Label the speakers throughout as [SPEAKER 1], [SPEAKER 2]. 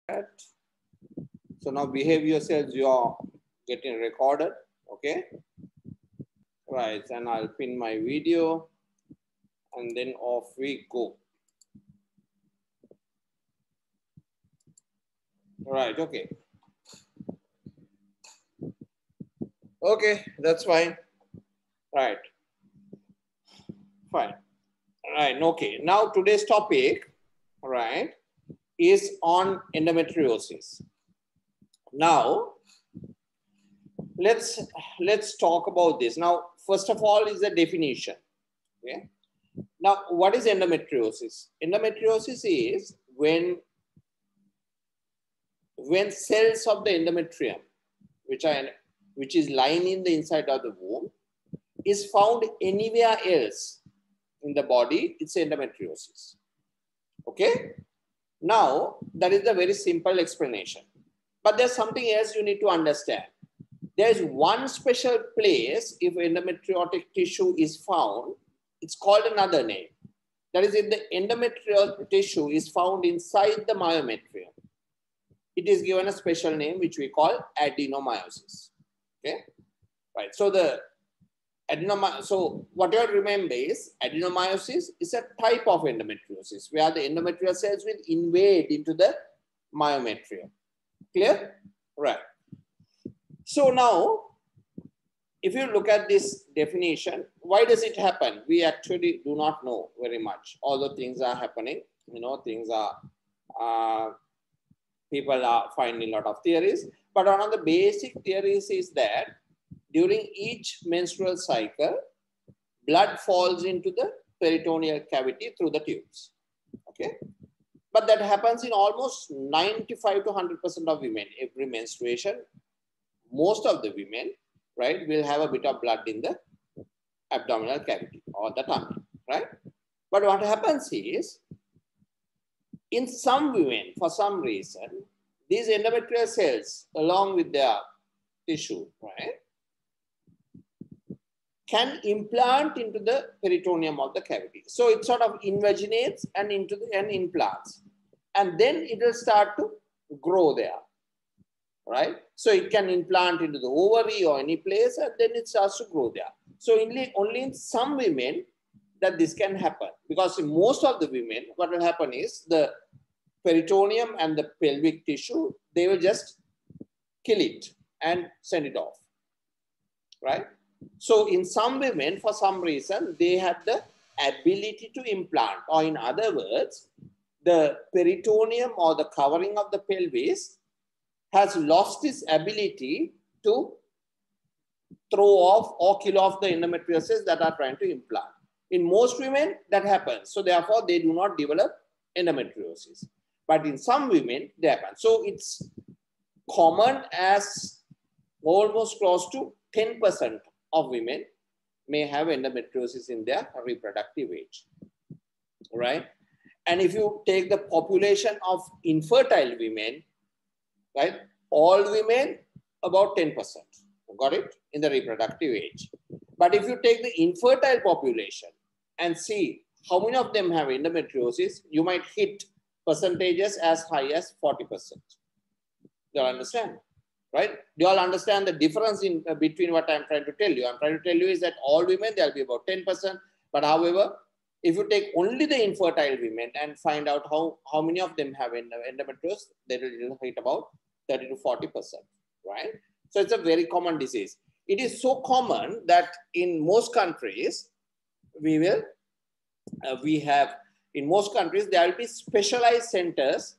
[SPEAKER 1] So now behave yourselves, you are getting recorded, okay? Right, and I'll pin my video and then off we go. Right, okay. Okay, that's fine. Right, fine. Right, okay. Now today's topic, right, is on endometriosis. Now, let's talk about this. Now, first of all is the definition. Okay. Now, what is endometriosis? Endometriosis is when cells of the endometrium, which is lying in the inside of the womb, is found anywhere else in the body, it's endometriosis. Okay. Now, that is a very simple explanation. But there's something else you need to understand. There is one special place if endometriotic tissue is found, it's called another name. That is, if the endometrial tissue is found inside the myometrium, it is given a special name which we call adenomyosis. Okay, right. So the so what you have to remember is adenomyosis is a type of endometriosis where the endometrial cells will invade into the myometrium. Clear? Right. So now, if you look at this definition, why does it happen? We actually do not know very much. Although things are happening, you know, things are, people are finding a lot of theories. But one of the basic theories is that during each menstrual cycle, blood falls into the peritoneal cavity through the tubes. Okay. But that happens in almost 95 to 100% of women every menstruation. Most of the women, right, will have a bit of blood in the abdominal cavity or the tummy, right? But what happens is, in some women, for some reason, these endometrial cells, along with their tissue, right, can implant into the peritoneum of the cavity. So it sort of invaginates and implants. And then it will start to grow there. Right? So it can implant into the ovary or any place and then it starts to grow there. So only in some women that this can happen, because in most of the women, what will happen is the peritoneum and the pelvic tissue, they will just kill it and send it off. Right? So in some women, for some reason, they have the ability to implant, or in other words, the peritoneum or the covering of the pelvis has lost its ability to throw off or kill off the endometrial cells that are trying to implant. In most women, that happens. So therefore, they do not develop endometriosis. But in some women, they happen. So it's common as almost close to 10% of women may have endometriosis in their reproductive age. Right? And if you take the population of infertile women, right, all women about 10%, got it, in the reproductive age. But if you take the infertile population and see how many of them have endometriosis, you might hit percentages as high as 40%. Do you all understand? Right? Do you all understand the difference in between what I'm trying to tell you? I'm trying to tell you is that all women, there'll be about 10%. But however, if you take only the infertile women and find out how many of them have endometriosis, they will hit about 30 to 40%, right? So it's a very common disease. It is so common that in most countries, in most countries, there will be specialized centers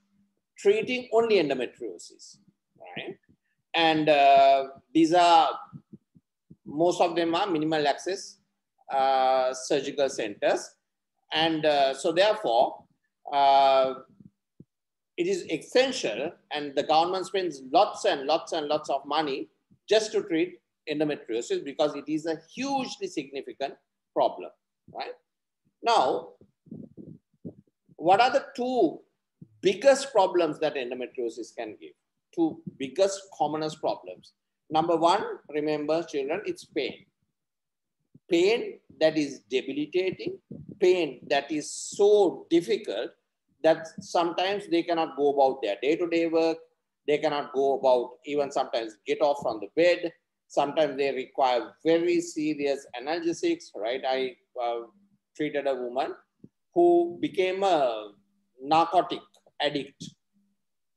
[SPEAKER 1] treating only endometriosis, right? And most of them are minimal access surgical centers. And so therefore, it is essential, and the government spends lots and lots and lots of money just to treat endometriosis because it is a hugely significant problem, right? Now, what are the two biggest problems that endometriosis can give? Two biggest commonest problems. Number one, remember children, it's pain. Pain that is debilitating, pain that is so difficult that sometimes they cannot go about their day-to-day work. They cannot go about even sometimes get off from the bed. Sometimes they require very serious analgesics, right? I treated a woman who became a narcotic addict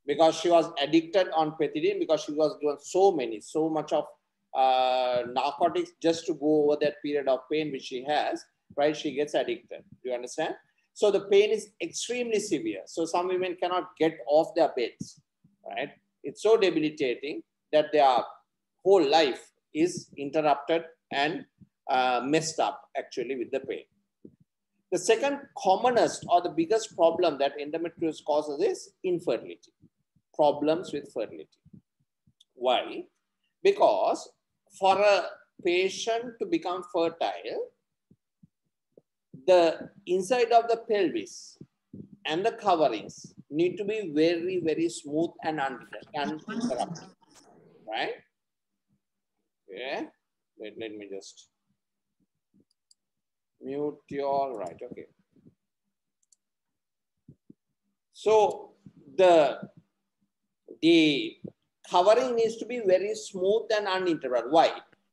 [SPEAKER 1] because she was addicted on pethidine because she was doing so much of narcotics just to go over that period of pain which she has, right? She gets addicted. Do you understand? So the pain is extremely severe. So some women cannot get off their beds, right? It's so debilitating that their whole life is interrupted and messed up actually with the pain. The second commonest or the biggest problem that endometriosis causes is infertility, problems with fertility. Why? Because for a patient to become fertile, the inside of the pelvis and the coverings need to be very, very smooth and uninterrupted, right? Okay, let me just mute your right. Okay. So the covering needs to be very smooth and uninterrupted. Why?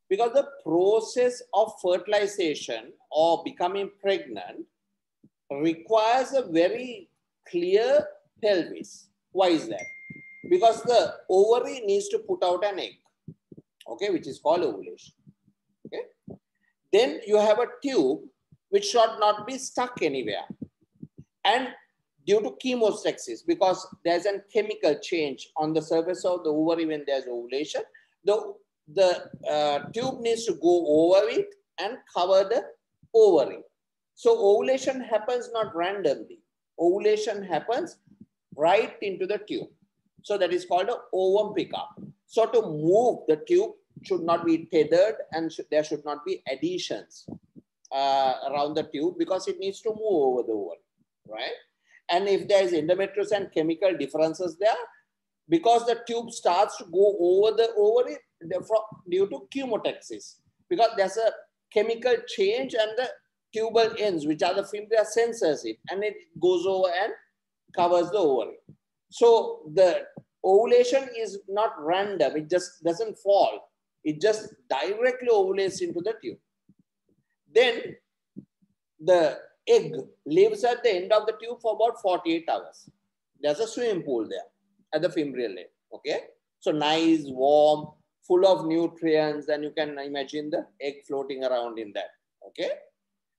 [SPEAKER 1] Because the process of fertilization or becoming pregnant requires a very clear pelvis. Why is that? Because the ovary needs to put out an egg, okay, which is called ovulation. Okay. Then you have a tube which should not be stuck anywhere. And due to chemostasis, because there's a chemical change on the surface of the ovary when there's ovulation, the tube needs to go over it and cover the ovary. So ovulation happens not randomly. Ovulation happens right into the tube. So that is called an ovum pickup. So to move, the tube should not be tethered and there should not be adhesions around the tube because it needs to move over the ovary, right? And if there is endometriosis and chemical differences there, because the tube starts to go over the ovary due to chemotaxis, because there's a chemical change and the tubal ends, which are the fibria, sensors it, and it goes over and covers the ovary. So the ovulation is not random. It just doesn't fall. It just directly ovulates into the tube. Then the egg lives at the end of the tube for about 48 hours. There's a swimming pool there at the fimbrial end. Okay. So nice, warm, full of nutrients, and you can imagine the egg floating around in that. Okay.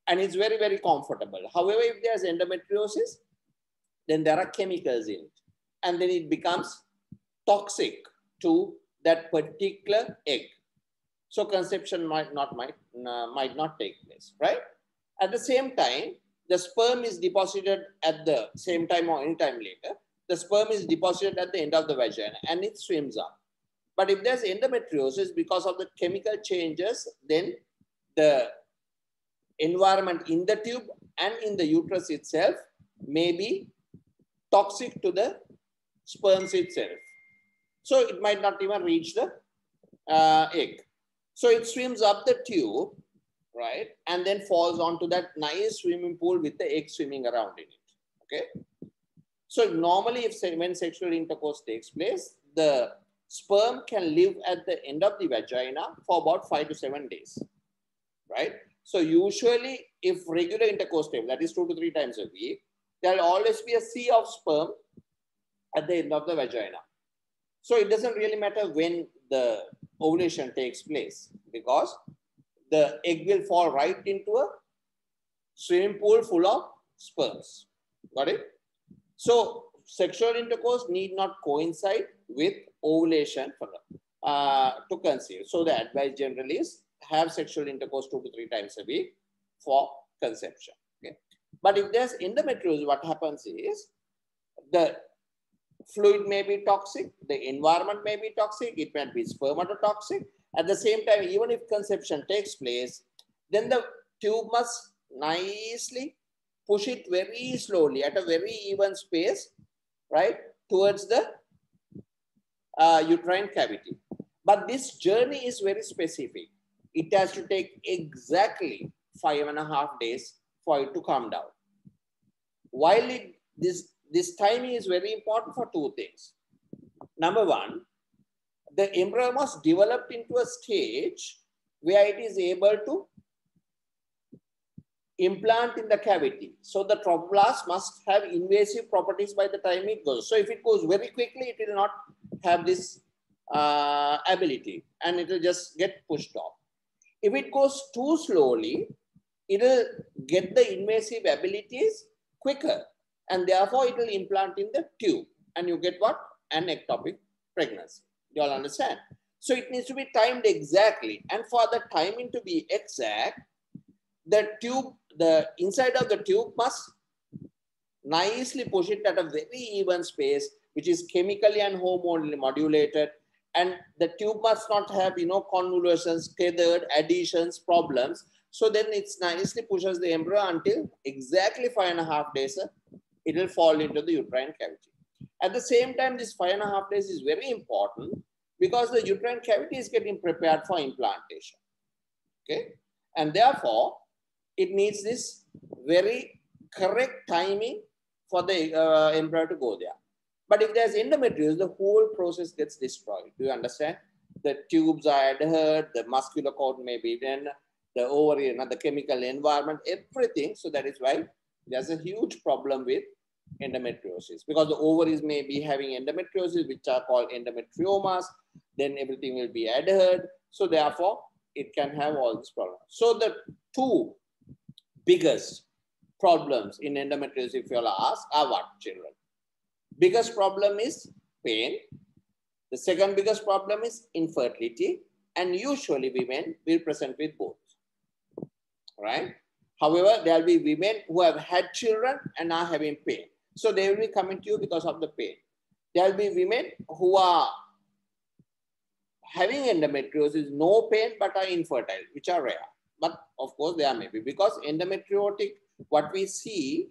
[SPEAKER 1] And it's very, very comfortable. However, if there's endometriosis, then there are chemicals in it. And then it becomes toxic to that particular egg. So conception might not take place, right? At the same time, the sperm is deposited at the same time or any time later. The sperm is deposited at the end of the vagina and it swims up. But if there's endometriosis, because of the chemical changes, then the environment in the tube and in the uterus itself may be toxic to the sperms itself. So it might not even reach the egg. So it swims up the tube, right? And then falls onto that nice swimming pool with the egg swimming around in it, okay? So normally when sexual intercourse takes place, the sperm can live at the end of the vagina for about 5 to 7 days, right? So usually if regular intercourse takes, that is 2 to 3 times a week, there will always be a sea of sperm at the end of the vagina. So it doesn't really matter when the ovulation takes place because the egg will fall right into a swimming pool full of sperms. Got it? So sexual intercourse need not coincide with ovulation to conceive. So the advice generally is have sexual intercourse 2 to 3 times a week for conception. Okay. But if there's endometriosis, what happens is the fluid may be toxic, the environment may be toxic, it might be spermatotoxic. At the same time, even if conception takes place, then the tube must nicely push it very slowly at a very even space, right, towards the uterine cavity. But this journey is very specific. It has to take exactly 5.5 days for it to come down. While this this timing is very important for two things. Number one, the embryo must develop into a stage where it is able to implant in the cavity. So the trophoblast must have invasive properties by the time it goes. So if it goes very quickly, it will not have this ability and it will just get pushed off. If it goes too slowly, it will get the invasive abilities quicker and therefore it will implant in the tube and you get what? An ectopic pregnancy. You all understand? So it needs to be timed exactly, and for the timing to be exact, the tube, the inside of the tube must nicely push it at a very even space, which is chemically and hormonally modulated, and the tube must not have, convolutions, tethered, adhesions, problems. So then it nicely pushes the embryo until exactly 5.5 days, it will fall into the uterine cavity. At the same time, this 5.5 days is very important because the uterine cavity is getting prepared for implantation. Okay, and therefore it needs this very correct timing for the embryo to go there. But if there's endometriosis, the whole process gets destroyed. Do you understand? The tubes are adhered, the muscular cord may be then, the ovary, the chemical environment, everything. So that is why there's a huge problem with endometriosis, because the ovaries may be having endometriosis, which are called endometriomas, then everything will be adhered. So therefore, it can have all these problems. So the two biggest problems in endometriosis, if you all ask, are what, children? Biggest problem is pain. The second biggest problem is infertility. And usually women will present with both, right? However, there will be women who have had children and are having pain. So they will be coming to you because of the pain. There will be women who are having endometriosis, no pain, but are infertile, which are rare. But of course, there may be, because endometriotic, what we see,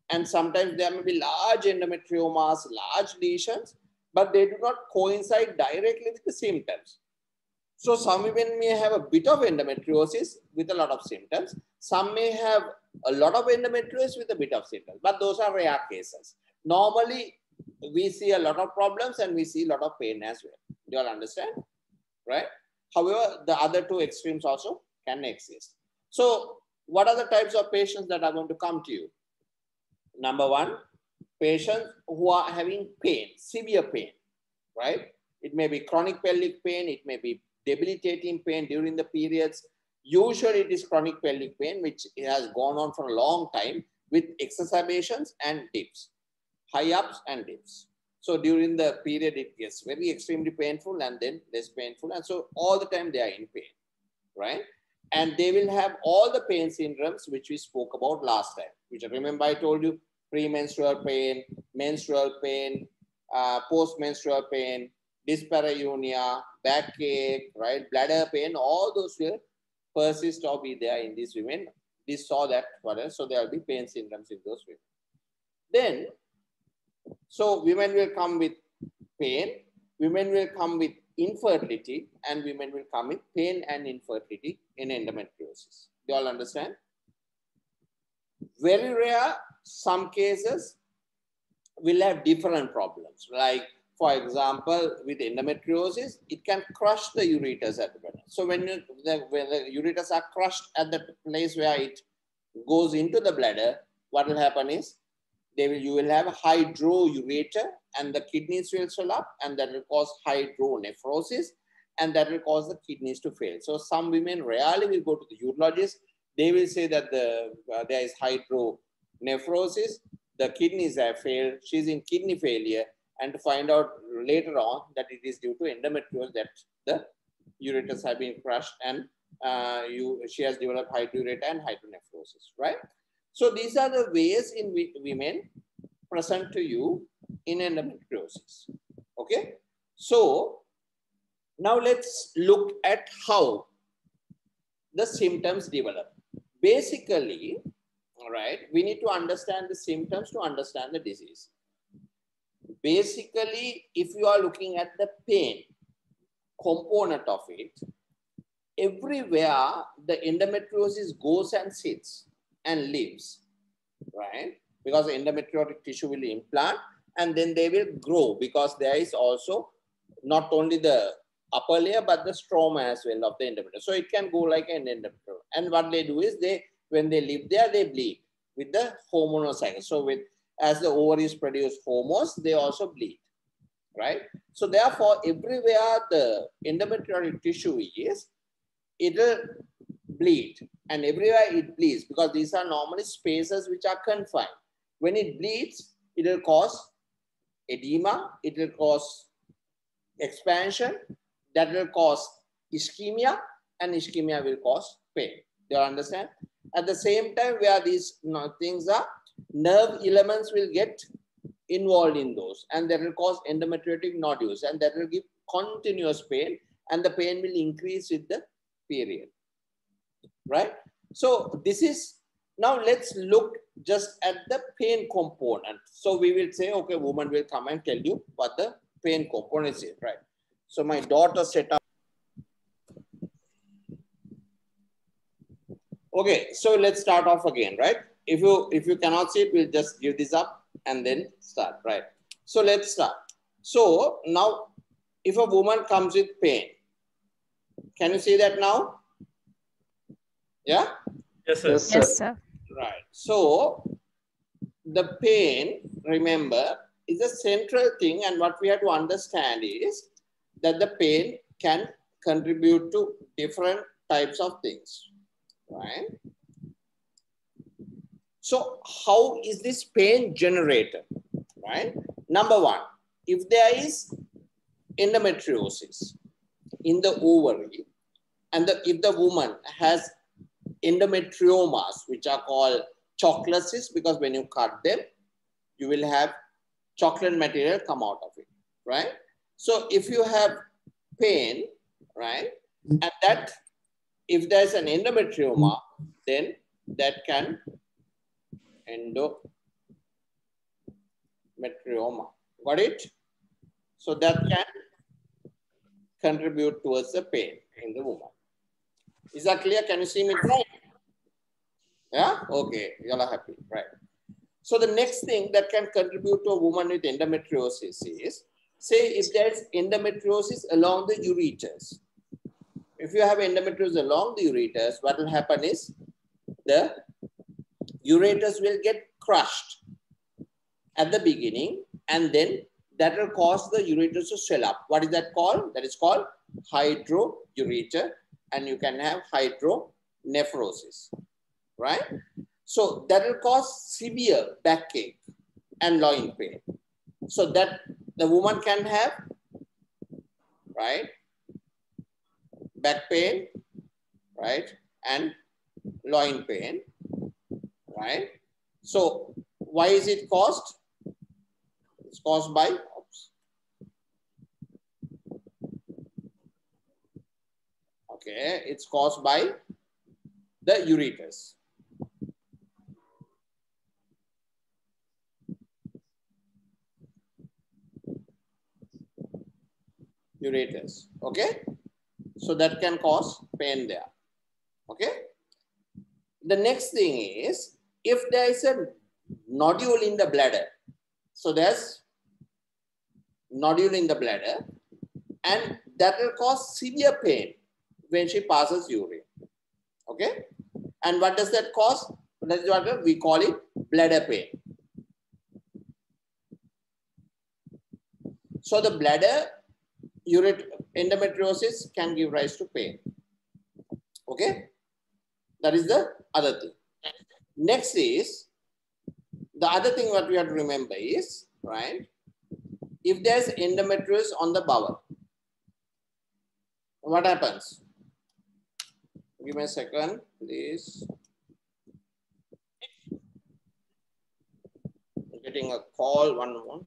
[SPEAKER 1] and sometimes there may be large endometriomas, large lesions, but they do not coincide directly with the symptoms. So some women may have a bit of endometriosis with a lot of symptoms. Some may have a lot of endometriosis with a bit of symptoms, but those are rare cases. Normally, we see a lot of problems and we see a lot of pain as well. Do you all understand? Right? However, the other two extremes also can exist. So what are the types of patients that are going to come to you? Number one, patients who are having pain, severe pain, right? It may be chronic pelvic pain, it may be debilitating pain during the periods. Usually it is chronic pelvic pain, which has gone on for a long time with exacerbations and dips, high ups and dips. So during the period, it gets very extremely painful and then less painful. And so all the time they are in pain, right? And they will have all the pain syndromes, which we spoke about last time, which remember I told you, premenstrual pain, menstrual pain, post-menstrual pain, dyspareunia, backache, right, bladder pain, all those will persist or be there in these women. We saw that, so there will be pain syndromes in those women. Then, so women will come with pain, women will come with infertility, and women will come with pain and infertility in endometriosis. Do you all understand? Very rare, some cases will have different problems. Like, for example, with endometriosis, it can crush the ureters at the bottom. So when the ureters are crushed at the place where it goes into the bladder, what will happen is you will have hydroureter and the kidneys will swell up, and that will cause hydronephrosis, and that will cause the kidneys to fail. So some women rarely will go to the urologist. They will say that there is hydronephrosis, the kidneys have failed, she's in kidney failure, and to find out later on that it is due to endometriosis that the ureters have been crushed and she has developed hydroureter and hydronephrosis, right? So these are the ways in which women present to you in endometriosis, okay? So now let's look at how the symptoms develop. Basically, all right, we need to understand the symptoms to understand the disease. Basically, if you are looking at the pain component of it, everywhere the endometriosis goes and sits and lives, right? because endometriotic tissue will implant and then they will grow because there is also not only the upper layer but the stroma as well of the endometrium. So it can go like an endometrium. And what they do is when they live there, they bleed with the hormonal cycle. So as the ovaries produce hormones, they also bleed, right? So therefore, everywhere the endometriotic tissue is, it will bleed, and everywhere it bleeds because these are normally spaces which are confined. When it bleeds, it will cause edema, it will cause expansion, that will cause ischemia, and ischemia will cause pain. Do you understand? At the same time, where these things are, nerve elements will get involved in those, and that will cause endometriotic nodules, and that will give continuous pain, and the pain will increase with the period, right? So this is, now let's look just at the pain component. So we will say, okay, woman will come and tell you what the pain component is, right? So my daughter set up. Okay, so let's start off again, right? If you cannot see it, we'll just give this up and then start, right? So let's start. So now, if a woman comes with pain, can you see that now? Yeah?
[SPEAKER 2] Yes, sir.
[SPEAKER 3] Yes, sir.
[SPEAKER 1] Right. So the pain, remember, is a central thing, and what we have to understand is that the pain can contribute to different types of things, right? So how is this pain generated, right? Number one, if there is endometriosis in the ovary, and if the woman has endometriomas, which are called chocolate cysts, because when you cut them, you will have chocolate material come out of it, right? So if you have pain, right, and that, if there's an endometrioma, then that can endometrioma, got it? So that can contribute towards the pain in the woman. Is that clear? Can you see me? Right? Yeah? Okay, you all are happy, right? So the next thing that can contribute to a woman with endometriosis is, say if there's endometriosis along the ureters. If you have endometriosis along the ureters, what will happen is the ureters will get crushed at the beginning, and then that will cause the ureters to swell up. What is that called? That is called hydroureter, and you can have hydronephrosis, right? So that will cause severe backache and loin pain. So that the woman can have, right, back pain, right, and loin pain, right? So why is it caused? It's caused by, okay, it's caused by the ureters. Ureters, okay? So that can cause pain there, okay? The next thing is, if there is a nodule in the bladder, so there's nodule in the bladder, and that will cause severe pain when she passes urine, okay? And what does that cause? That is what we call it bladder pain. So the bladder endometriosis can give rise to pain, okay? That is the other thing. Next is, the other thing what we have to remember is, right, if there's endometriosis on the bowel, what happens? Give me a second, please. I'm getting a call, one more.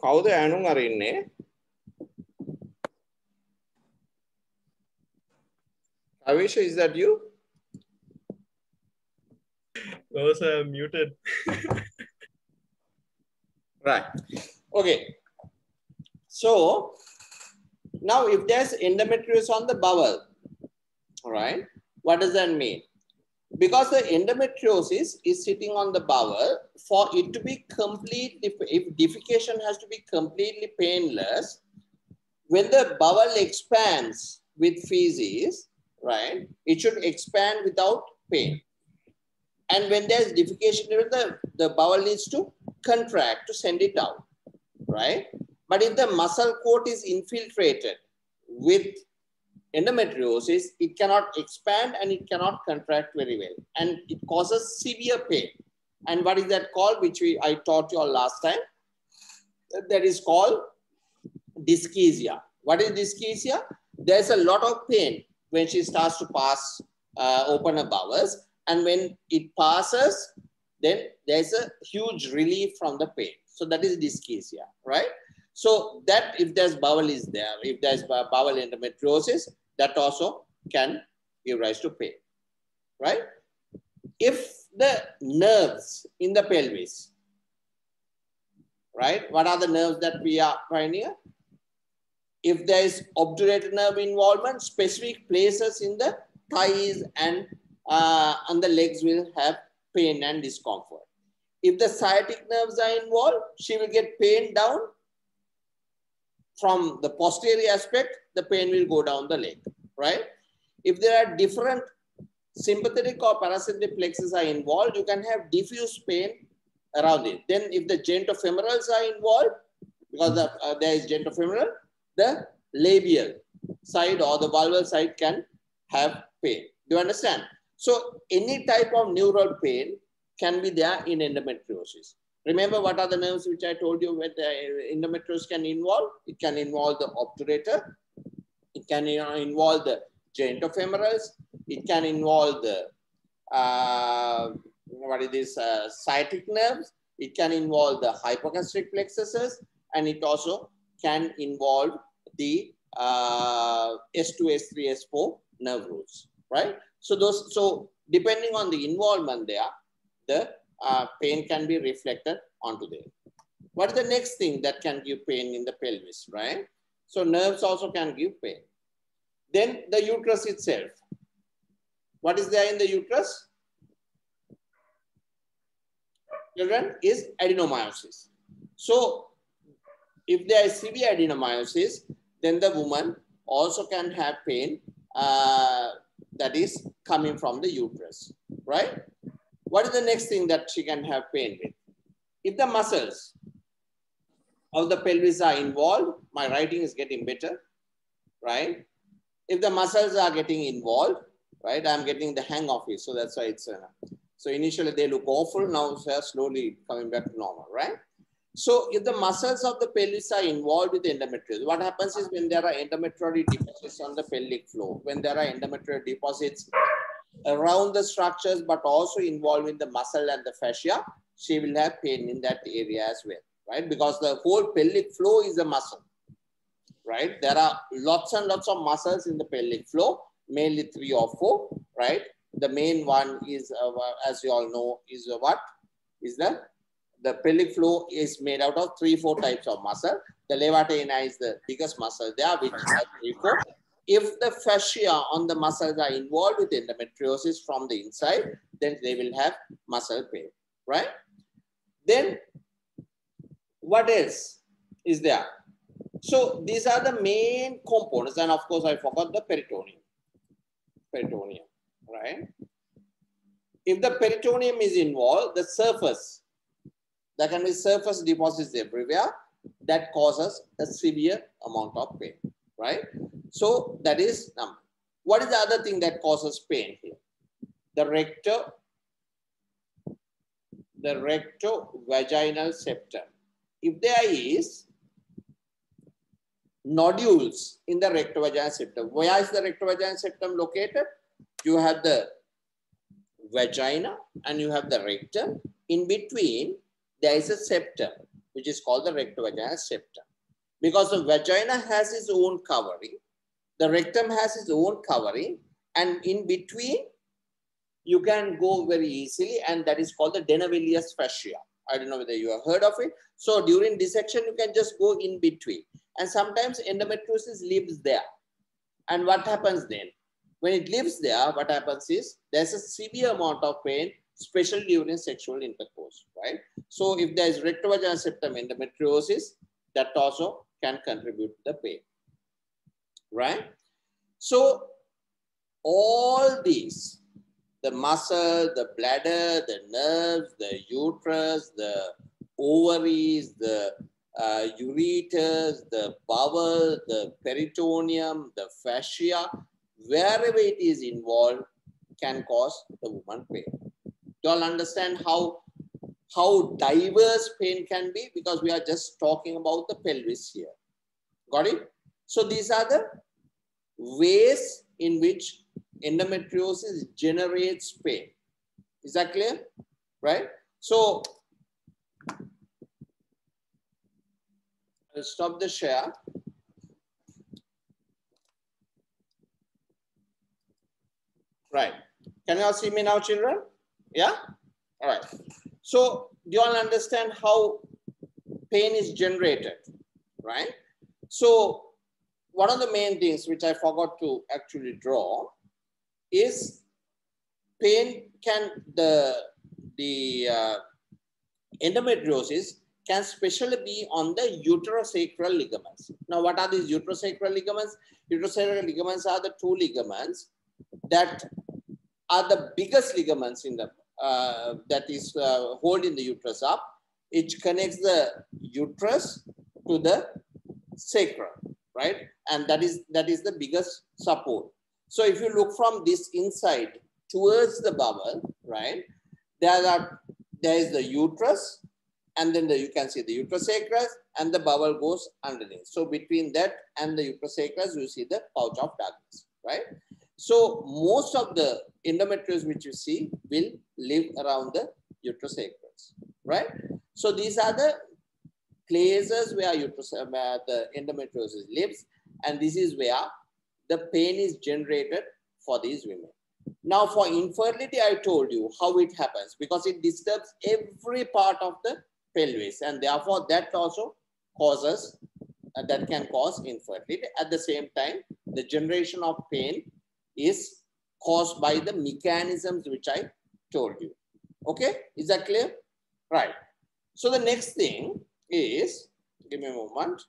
[SPEAKER 1] කවුද ඇනුම් අරින්නේ? Avisha, is that you?
[SPEAKER 2] No, sir, I'm muted.
[SPEAKER 1] Right. Okay. So now if there's endometriosis on the bowel, all right, what does that mean? Because the endometriosis is sitting on the bowel, for it to be complete, if defecation has to be completely painless, when the bowel expands with feces, right, it should expand without pain. And when there's defecation, the bowel needs to contract to send it out, right? But if the muscle coat is infiltrated with endometriosis, it cannot expand and it cannot contract very well. And it causes severe pain. And what is that called, which I taught you all last time? That is called dyschezia. What is dyschezia? There's a lot of pain when she starts to pass, open her bowels. And when it passes, then there's a huge relief from the pain. So that is dyschezia, right? So that if there's bowel is there, if there's bowel endometriosis, that also can give rise to pain, right? If the nerves in the pelvis, right? What are the nerves that we are trying here? If there is obturator nerve involvement, specific places in the thighs and the legs will have pain and discomfort. If the sciatic nerves are involved, she will get pain down from the posterior aspect, the pain will go down the leg, right? If there are different sympathetic or parasympathetic plexus are involved, you can have diffuse pain around it. Then if the genitofemorals are involved, because there is genitofemoral, the labial side or the vulval side can have pain. Do you understand? So any type of neural pain can be there in endometriosis. Remember what are the nerves which I told you where the endometriosis can involve? It can involve the obturator. It can involve the genitofemorals. It can involve the sciatic nerves. It can involve the hypogastric plexuses, and it also can involve the S2, S3, S4 nerve roots, right? So depending on the involvement there, the pain can be reflected onto there. What is the next thing that can give pain in the pelvis, right? So nerves also can give pain. Then the uterus itself. What is there in the uterus? Children, is adenomyosis. So if there is severe adenomyosis, then the woman also can have pain that is coming from the uterus, right? What is the next thing that she can have pain with? If the muscles of the pelvis are involved, my writing is getting better, right? If the muscles are getting involved, right, I'm getting the hang of it. So that's why it's, so initially they look awful, now they're slowly coming back to normal, right? So if the muscles of the pelvis are involved with endometriosis, what happens is when there are endometrioid deposits on the pelvic floor, when there are endometrioid deposits around the structures, but also involving the muscle and the fascia, she will have pain in that area as well, right? Because the whole pelvic floor is a muscle, right? There are lots and lots of muscles in the pelvic floor, mainly 3 or 4, right? The main one is, as you all know, is what? Is the pelvic floor is made out of 3-4 types of muscle. The levator ani is the biggest muscle there, which has 3-4. If the fascia on the muscles are involved with endometriosis from the inside, then they will have muscle pain, right? Then what else is there? So these are the main components. And of course, I forgot the peritoneum. Peritoneum, right? If the peritoneum is involved, the surface, there can be surface deposits everywhere that causes a severe amount of pain, right? So that is number. What is the other thing that causes pain here? The rector the rectovaginal septum. If there is nodules in the rectovaginal septum, where is the rectovaginal septum located? You have the vagina and you have the rectum. In between, there is a septum, which is called the rectovaginal septum. Because the vagina has its own covering, the rectum has its own covering, and in between, you can go very easily, and that is called the Denevelius fascia. I don't know whether you have heard of it. So during dissection, you can just go in between. And sometimes endometriosis lives there. And what happens then? When it lives there, what happens is there's a severe amount of pain, especially during sexual intercourse, right? So if there is rectovaginal septum endometriosis, that also can contribute to the pain, right? So all these, the muscle, the bladder, the nerves, the uterus, the ovaries, the ureters, the bowel, the peritoneum, the fascia, wherever it is involved, can cause the woman pain. Do you all understand how diverse pain can be? Because we are just talking about the pelvis here. Got it? So these are the ways in which endometriosis generates pain. Is that clear? Right? So I'll stop the share. Right. Can you all see me now, children? Yeah? All right. So do you all understand how pain is generated? Right? So one of the main things which I forgot to actually draw is pain can, the endometriosis can especially be on the uterosacral ligaments. Now, what are these uterosacral ligaments? Uterosacral ligaments are the two ligaments that are the biggest ligaments in the that is holding the uterus up. It connects the uterus to the sacrum, right? And that is the biggest support. So if you look from this inside towards the bowel, right, there is the uterus, and then you can see the uterosacrus, and the bowel goes underneath. So between that and the uterosacrus, you see the pouch of Douglas, right? So most of the endometriosis which you see will live around the uterosacrus, right? So these are the places where the endometriosis lives, and this is where the pain is generated for these women. Now for infertility, I told you how it happens, because it disturbs every part of the pelvis, and therefore that also causes, that can cause infertility. At the same time, the generation of pain is caused by the mechanisms which I told you. Okay, is that clear? Right. So the next thing is, give me a moment.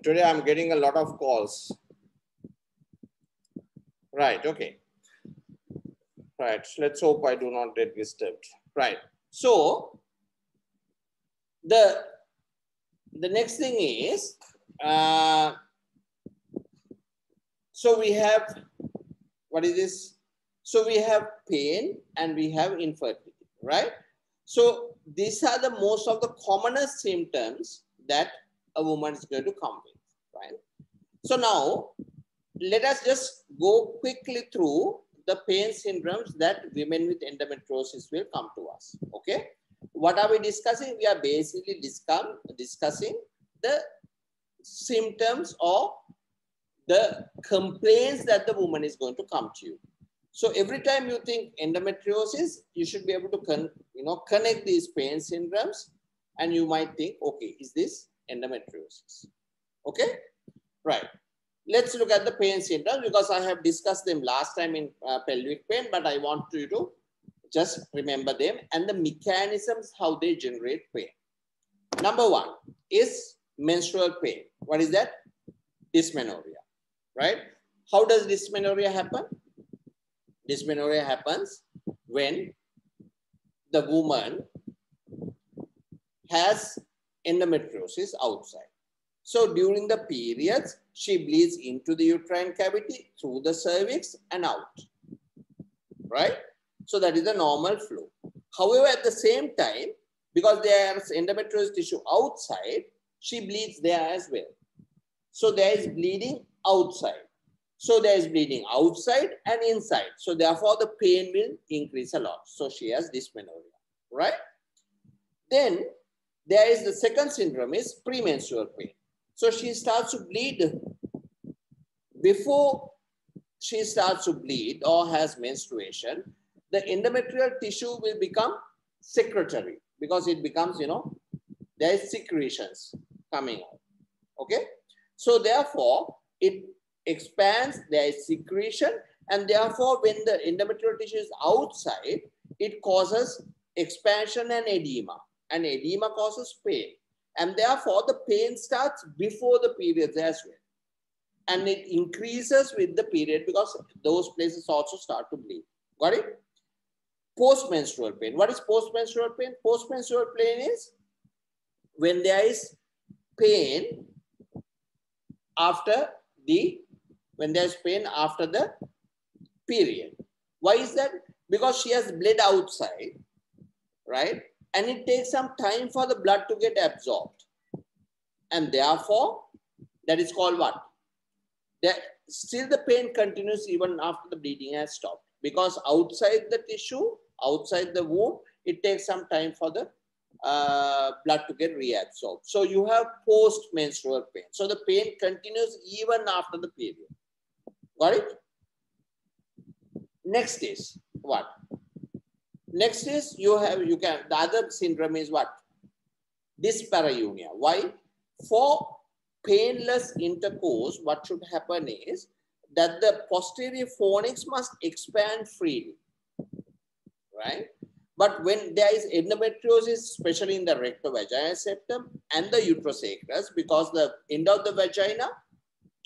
[SPEAKER 1] Today I'm getting a lot of calls. Right, okay. Right, let's hope I do not get disturbed. Right, so the next thing is, so we have, what is this? So we have pain and we have infertility, right? So these are the most of the commonest symptoms that a woman is going to come with, right? So now let us just go quickly through the pain syndromes that women with endometriosis will come to us, okay? What are we discussing? We are basically discussing the symptoms or the complaints that the woman is going to come to you. So every time you think endometriosis, you should be able to connect these pain syndromes, and you might think, okay, is this endometriosis? Okay, right. Let's look at the pain syndromes because I have discussed them last time in pelvic pain, but I want you to just remember them and the mechanisms how they generate pain. Number one is menstrual pain. What is that? Dysmenorrhea, right? How does dysmenorrhea happen? Dysmenorrhea happens when the woman has endometriosis outside. So during the periods, she bleeds into the uterine cavity, through the cervix and out, right? So that is the normal flow. However, at the same time, because there is endometrious tissue outside, she bleeds there as well. So there is bleeding outside. So there is bleeding outside and inside. So therefore, the pain will increase a lot. So she has dysmenorrhea, right? Then there is the second syndrome is premenstrual pain. So she starts to bleed. Before she starts to bleed or has menstruation, the endometrial tissue will become secretory because it becomes, there is secretions coming out. Okay. So therefore, it expands, there is secretion, and therefore, when the endometrial tissue is outside, it causes expansion and edema causes pain. And therefore, the pain starts before the periods as well. And it increases with the period because those places also start to bleed. Got it? Postmenstrual pain. What is postmenstrual pain? Postmenstrual pain is when there is pain after the period. Why is that? Because she has bled outside, right? And it takes some time for the blood to get absorbed. And therefore, that is called what? Still the pain continues even after the bleeding has stopped. Because outside the tissue, outside the womb, it takes some time for the blood to get reabsorbed. So you have post-menstrual pain. So the pain continues even after the period. Got it? Next is what? Next is the other syndrome is what? Dyspareunia. Why? For painless intercourse, what should happen is that the posterior fornix must expand freely, right? But when there is endometriosis, especially in the rectovaginal septum and the uterosacrus, because the end of the vagina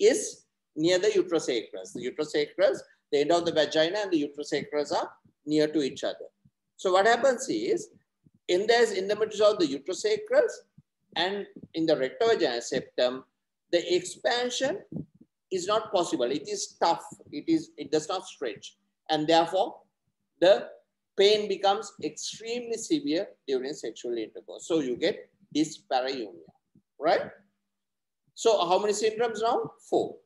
[SPEAKER 1] is near the uterosacrus. The end of the vagina and the uterosacrus are near to each other. So what happens is, in there is endometriosis of the uterosacrus and in the rectovaginal septum, the expansion is not possible. It is tough. It does not stretch. And therefore, the pain becomes extremely severe during sexual intercourse. So you get dyspareunia, right? So how many syndromes now? 4.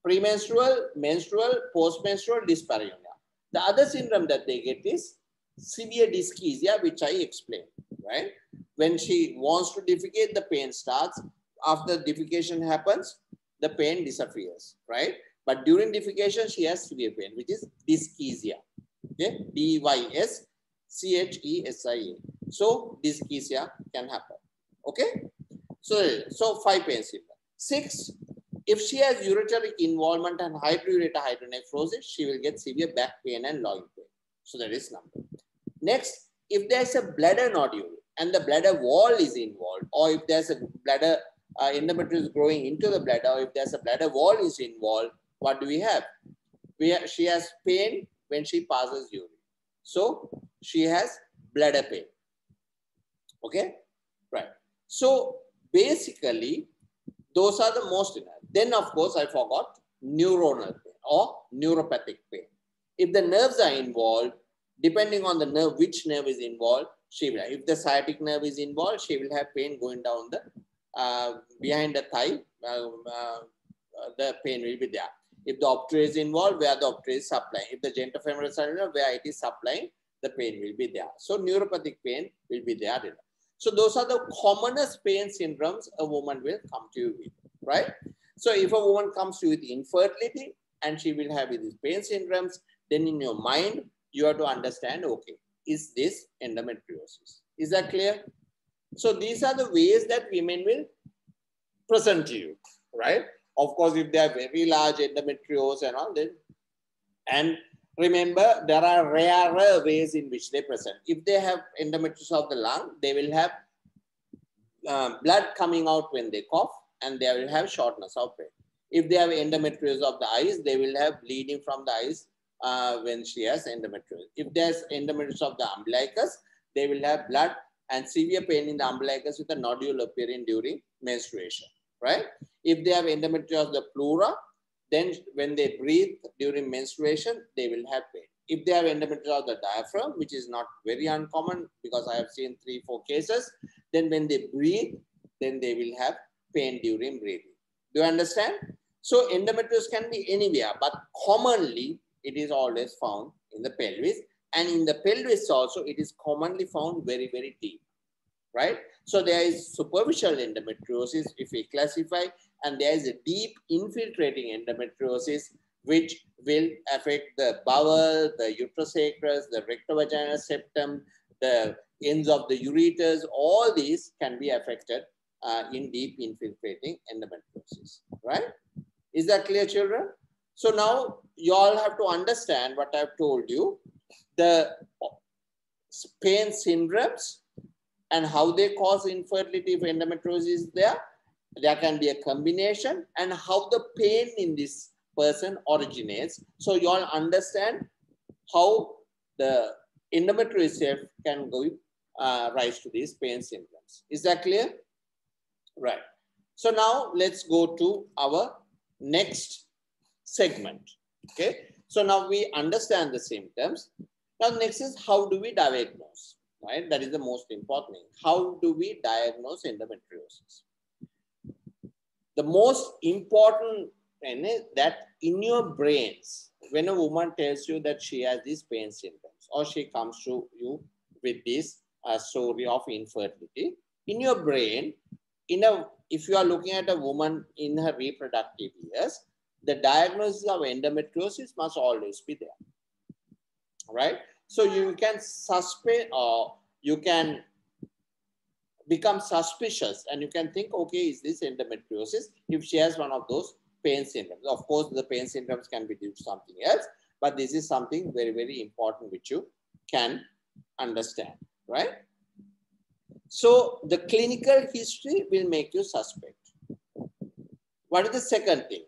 [SPEAKER 1] Premenstrual, menstrual, postmenstrual, dyspareunia. The other syndrome that they get is severe dyschezia, which I explained, right? When she wants to defecate, the pain starts. After defecation happens, the pain disappears, right? But during defecation, she has severe pain, which is dyschezia. Okay, D-Y-S-C-H-E-S-I-A. So dyschezia can happen. Okay, so 5 pain syndrome. 6, if she has ureteric involvement and hydroureter hydronephrosis, she will get severe back pain and loin pain. So that is number. Next, if there's a bladder nodule and the bladder wall is involved, or if there's a bladder endometriosis growing into the bladder, or if there's a bladder wall is involved, what do we have? She has pain when she passes urine. So she has bladder pain. Okay, right. So basically, those are the most. Then of course, I forgot neuronal pain or neuropathic pain. If the nerves are involved, depending on the nerve, which nerve is involved, she will have. If the sciatic nerve is involved, she will have pain going down the behind the thigh. The pain will be there. If the obturator is involved, where the obturator is supplying. If the genitofemoral is involved, where it is supplying, the pain will be there. So neuropathic pain will be there. So those are the commonest pain syndromes a woman will come to you with, right? So if a woman comes to you with infertility and she will have these pain syndromes, then in your mind, you have to understand, okay, is this endometriosis? Is that clear? So these are the ways that women will present to you, right? Of course, if they are very large endometriosis and all, then, and remember, there are rarer ways in which they present. If they have endometriosis of the lung, they will have blood coming out when they cough, and they will have shortness of breath. If they have endometriosis of the eyes, they will have bleeding from the eyes when she has endometriosis. If there's endometriosis of the umbilicus, they will have blood and severe pain in the umbilicus with a nodule appearing during menstruation, right? If they have endometriosis of the pleura, then when they breathe during menstruation, they will have pain. If they have endometriosis of the diaphragm, which is not very uncommon because I have seen 3-4 cases, then when they breathe, then they will have pain during breathing. Do you understand? So endometriosis can be anywhere, but commonly it is always found in the pelvis. And in the pelvis also, it is commonly found very, very deep, right? So there is superficial endometriosis, if we classify, and there is a deep infiltrating endometriosis, which will affect the bowel, the uterosacrus, the rectovaginal septum, the ends of the ureters. All these can be affected in deep infiltrating endometriosis, right? Is that clear, children? So now you all have to understand what I've told you, the pain syndromes and how they cause infertility if endometriosis is there. There can be a combination, and how the pain in this person originates. So you all understand how the endometriosis can go rise to these pain symptoms. Is that clear? Right. So now let's go to our next segment. Okay. So now we understand the symptoms. Now next is, how do we diagnose? Right. That is the most important thing. How do we diagnose endometriosis? The most important thing is that in your brains, when a woman tells you that she has these pain symptoms, or she comes to you with this story of infertility, in your brain, if you are looking at a woman in her reproductive years, the diagnosis of endometriosis must always be there, right? So you can suspect, or you can become suspicious, and you can think, okay, is this endometriosis if she has one of those pain symptoms? Of course, the pain symptoms can be due to something else, but this is something very, very important which you can understand, right? So the clinical history will make you suspect. What is the second thing?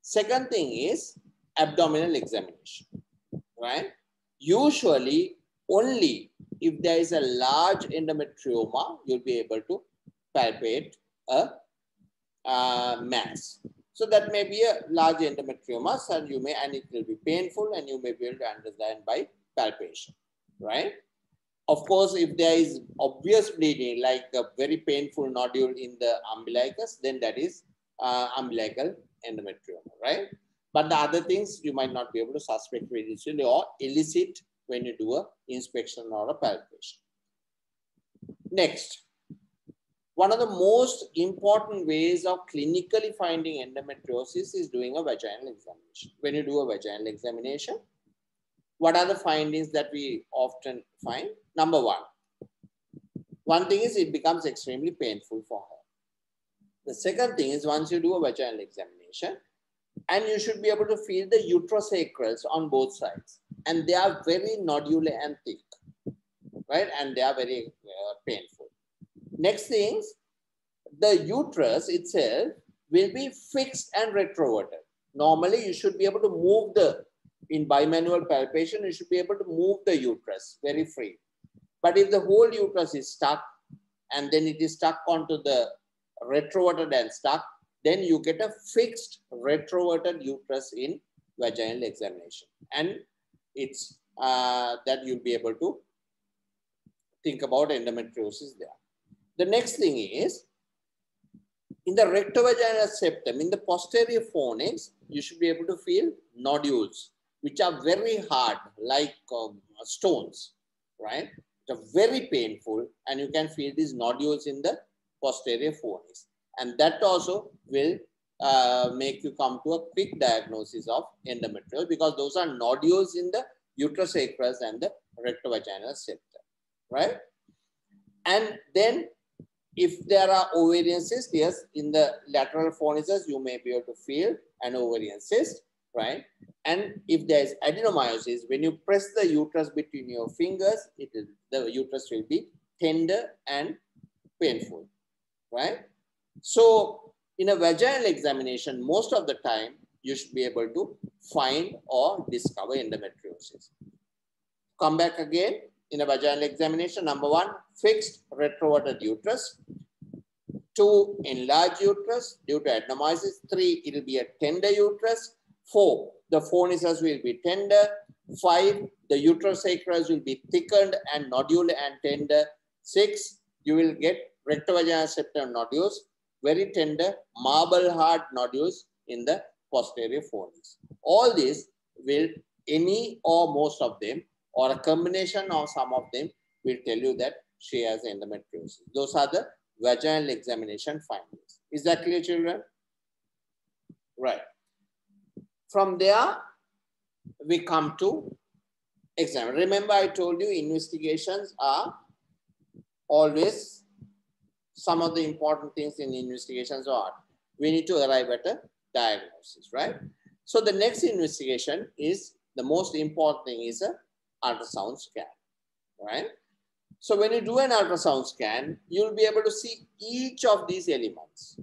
[SPEAKER 1] Second thing is abdominal examination, right? Usually only if there is a large endometrioma, you'll be able to palpate a mass. So that may be a large endometrioma, and it will be painful, and you may be able to understand by palpation, right? Of course, if there is obvious bleeding, like a very painful nodule in the umbilicus, then that is umbilical endometrioma, right? But the other things you might not be able to suspect very easily or elicit when you do an inspection or a palpation. Next, one of the most important ways of clinically finding endometriosis is doing a vaginal examination. When you do a vaginal examination, what are the findings that we often find? Number one thing is it becomes extremely painful for her. The second thing is, once you do a vaginal examination, and you should be able to feel the uterosacrals on both sides, and they are very nodular and thick, right? And they are very painful. Next things, the uterus itself will be fixed and retroverted. Normally, you should be able to move in bimanual palpation, you should be able to move the uterus very free. But if the whole uterus is stuck, and then it is stuck onto the retroverted and stuck, then you get a fixed retroverted uterus in vaginal examination. And it's that you'll be able to think about endometriosis there. The next thing is, in the rectovaginal septum, in the posterior fornix, you should be able to feel nodules, which are very hard, like stones, right? They're very painful, and you can feel these nodules in the posterior fornix. And that also will make you come to a quick diagnosis of endometriosis, because those are nodules in the uterus acrus and the rectovaginal septum, right? And then if there are ovarian cysts, yes, in the lateral fornices, you may be able to feel an ovarian cyst, right? And if there is adenomyosis, when you press the uterus between your fingers, the uterus will be tender and painful, right? So in a vaginal examination, most of the time, you should be able to find or discover endometriosis. Come back again in a vaginal examination. Number 1, fixed retroverted uterus. 2, enlarged uterus due to adenomyosis. 3, it will be a tender uterus. 4, the fornices will be tender. 5, the uterus acrus will be thickened and nodular and tender. 6, you will get rectovaginal septum nodules, very tender, marble hard nodules in the posterior fornix. All these will, any or most of them, or a combination of some of them, will tell you that she has endometriosis. Those are the vaginal examination findings. Is that clear, children? Right. From there, we come to exam. Remember, I told you investigations are always, some of the important things in investigations are, we need to arrive at a diagnosis, right? So the next investigation is, the most important thing is a ultrasound scan, right? So when you do an ultrasound scan, you'll be able to see each of these elements,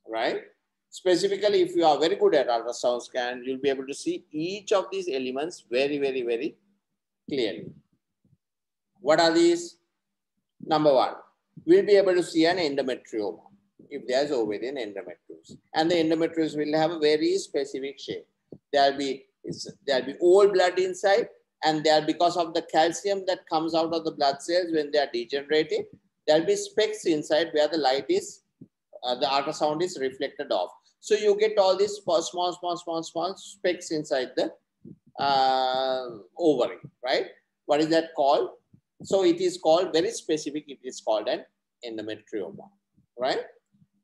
[SPEAKER 1] right? Specifically, if you are very good at ultrasound scan, you'll be able to see each of these elements very, very, very clearly. What are these? Number 1, we'll be able to see an endometrioma if there's ovarian endometriosis. And the endometriosis will have a very specific shape. There'll be all blood inside, and there, because of the calcium that comes out of the blood cells when they are degenerating, there'll be specks inside where the light is, the ultrasound is reflected off. So you get all these small specks inside the ovary, right? What is that called? So it is called, very specific, it is called an endometrioma, right?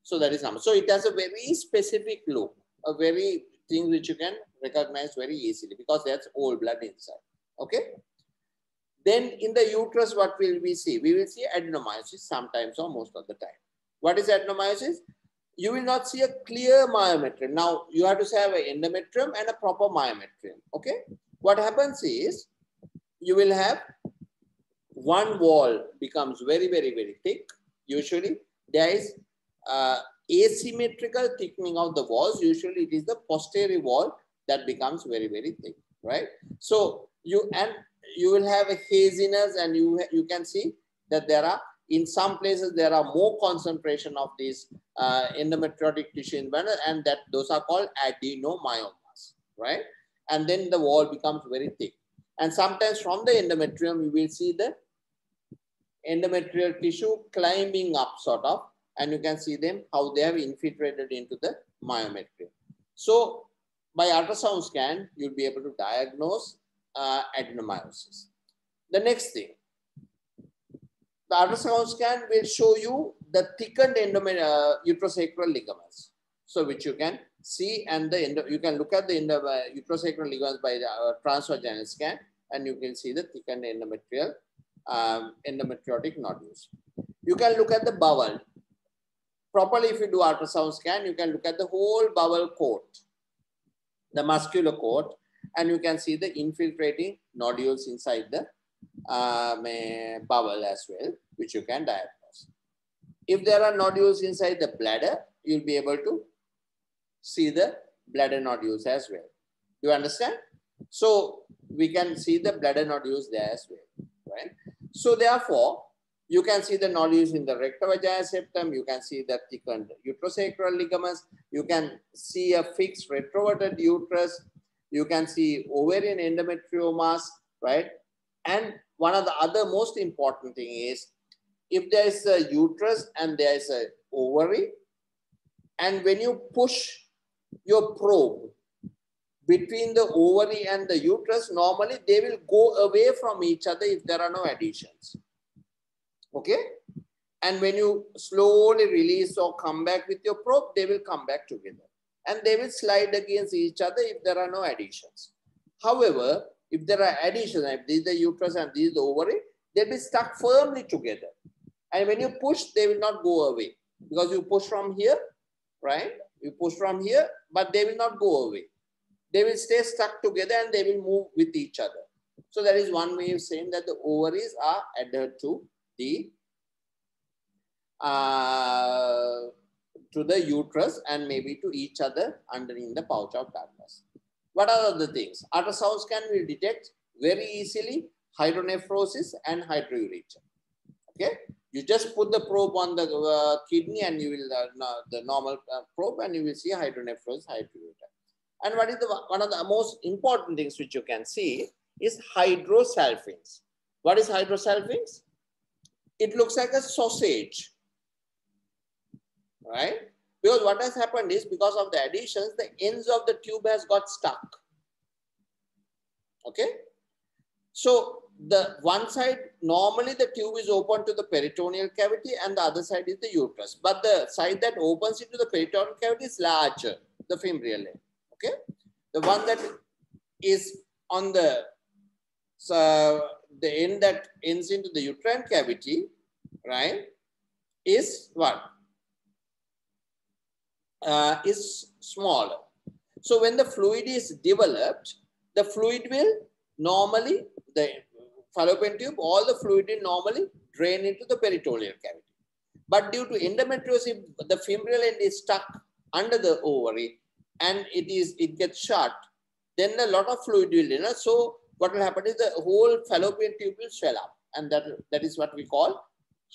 [SPEAKER 1] So that is number. So it has a very specific look, a very thing which you can recognize very easily, because that's all blood inside, okay? Then in the uterus, what will we see? We will see adenomyosis sometimes or most of the time. What is adenomyosis? You will not see a clear myometrium. Now, you have to have an endometrium and a proper myometrium, okay? What happens is, you will have one wall becomes very, very, very thick. Usually, there is asymmetrical thickening of the walls. Usually, it is the posterior wall that becomes very, very thick, right? So, you will have a haziness, and you can see that there are, in some places, there are more concentration of these endometriotic tissue in bladder, and that those are called adenomyomas, right? And then the wall becomes very thick. And sometimes from the endometrium, you will see the endometrial tissue climbing up sort of, and you can see them, how they have infiltrated into the myometrium. So by ultrasound scan, you'll be able to diagnose adenomyosis. The next thing, the ultrasound scan will show you the thickened uterosacral ligaments. So which you can see, and you can look at the uterosacral ligaments by the transvaginal scan, and you can see the thickened endometriotic nodules. You can look at the bowel. Properly, if you do ultrasound scan, you can look at the whole bowel coat, the muscular coat, and you can see the infiltrating nodules inside the bowel as well, which you can diagnose. If there are nodules inside the bladder, you'll be able to see the bladder nodules as well. You understand? So we can see the bladder nodules there as well, right? So therefore, you can see the nodules in the rectovaginal septum. You can see the thickened uterosacral ligaments. You can see a fixed retroverted uterus. You can see ovarian endometriomas, right? And one of the other most important thing is, if there is a uterus and there is an ovary, and when you push your probe between the ovary and the uterus, normally they will go away from each other if there are no adhesions. Okay? And when you slowly release or come back with your probe, they will come back together. And they will slide against each other if there are no adhesions. However, if there are adhesions, if this is the uterus and this is the ovary, they'll be stuck firmly together. And when you push, they will not go away. Because you push from here, right? You push from here, but they will not go away. They will stay stuck together and they will move with each other. So that is one way of saying that the ovaries are adhered to the uterus and maybe to each other underneath the pouch of darkness. What are the things? Ultrasound scan will detect very easily hydronephrosis and hydroureter. Okay, you just put the probe on the kidney and you will the normal probe and you will see hydronephrosis, hydroureter. And what is one of the most important things which you can see is hydrosalpinx. What is hydrosalpinx? It looks like a sausage, right? Because what has happened is because of the adhesions, the ends of the tube has got stuck. Okay. So the one side, normally the tube is open to the peritoneal cavity and the other side is the uterus. But the side that opens into the peritoneal cavity is larger, the femoral end. Okay. The one that is on the end that ends into the uterine cavity, right, is what? Is smaller. So when the fluid is developed, the fluid will normally, the fallopian tube, all the fluid will normally drain into the peritoneal cavity. But due to endometriosis, the femoral end is stuck under the ovary and it gets shut, then a lot of fluid will enter. So what will happen is the whole fallopian tube will swell up, and that is what we call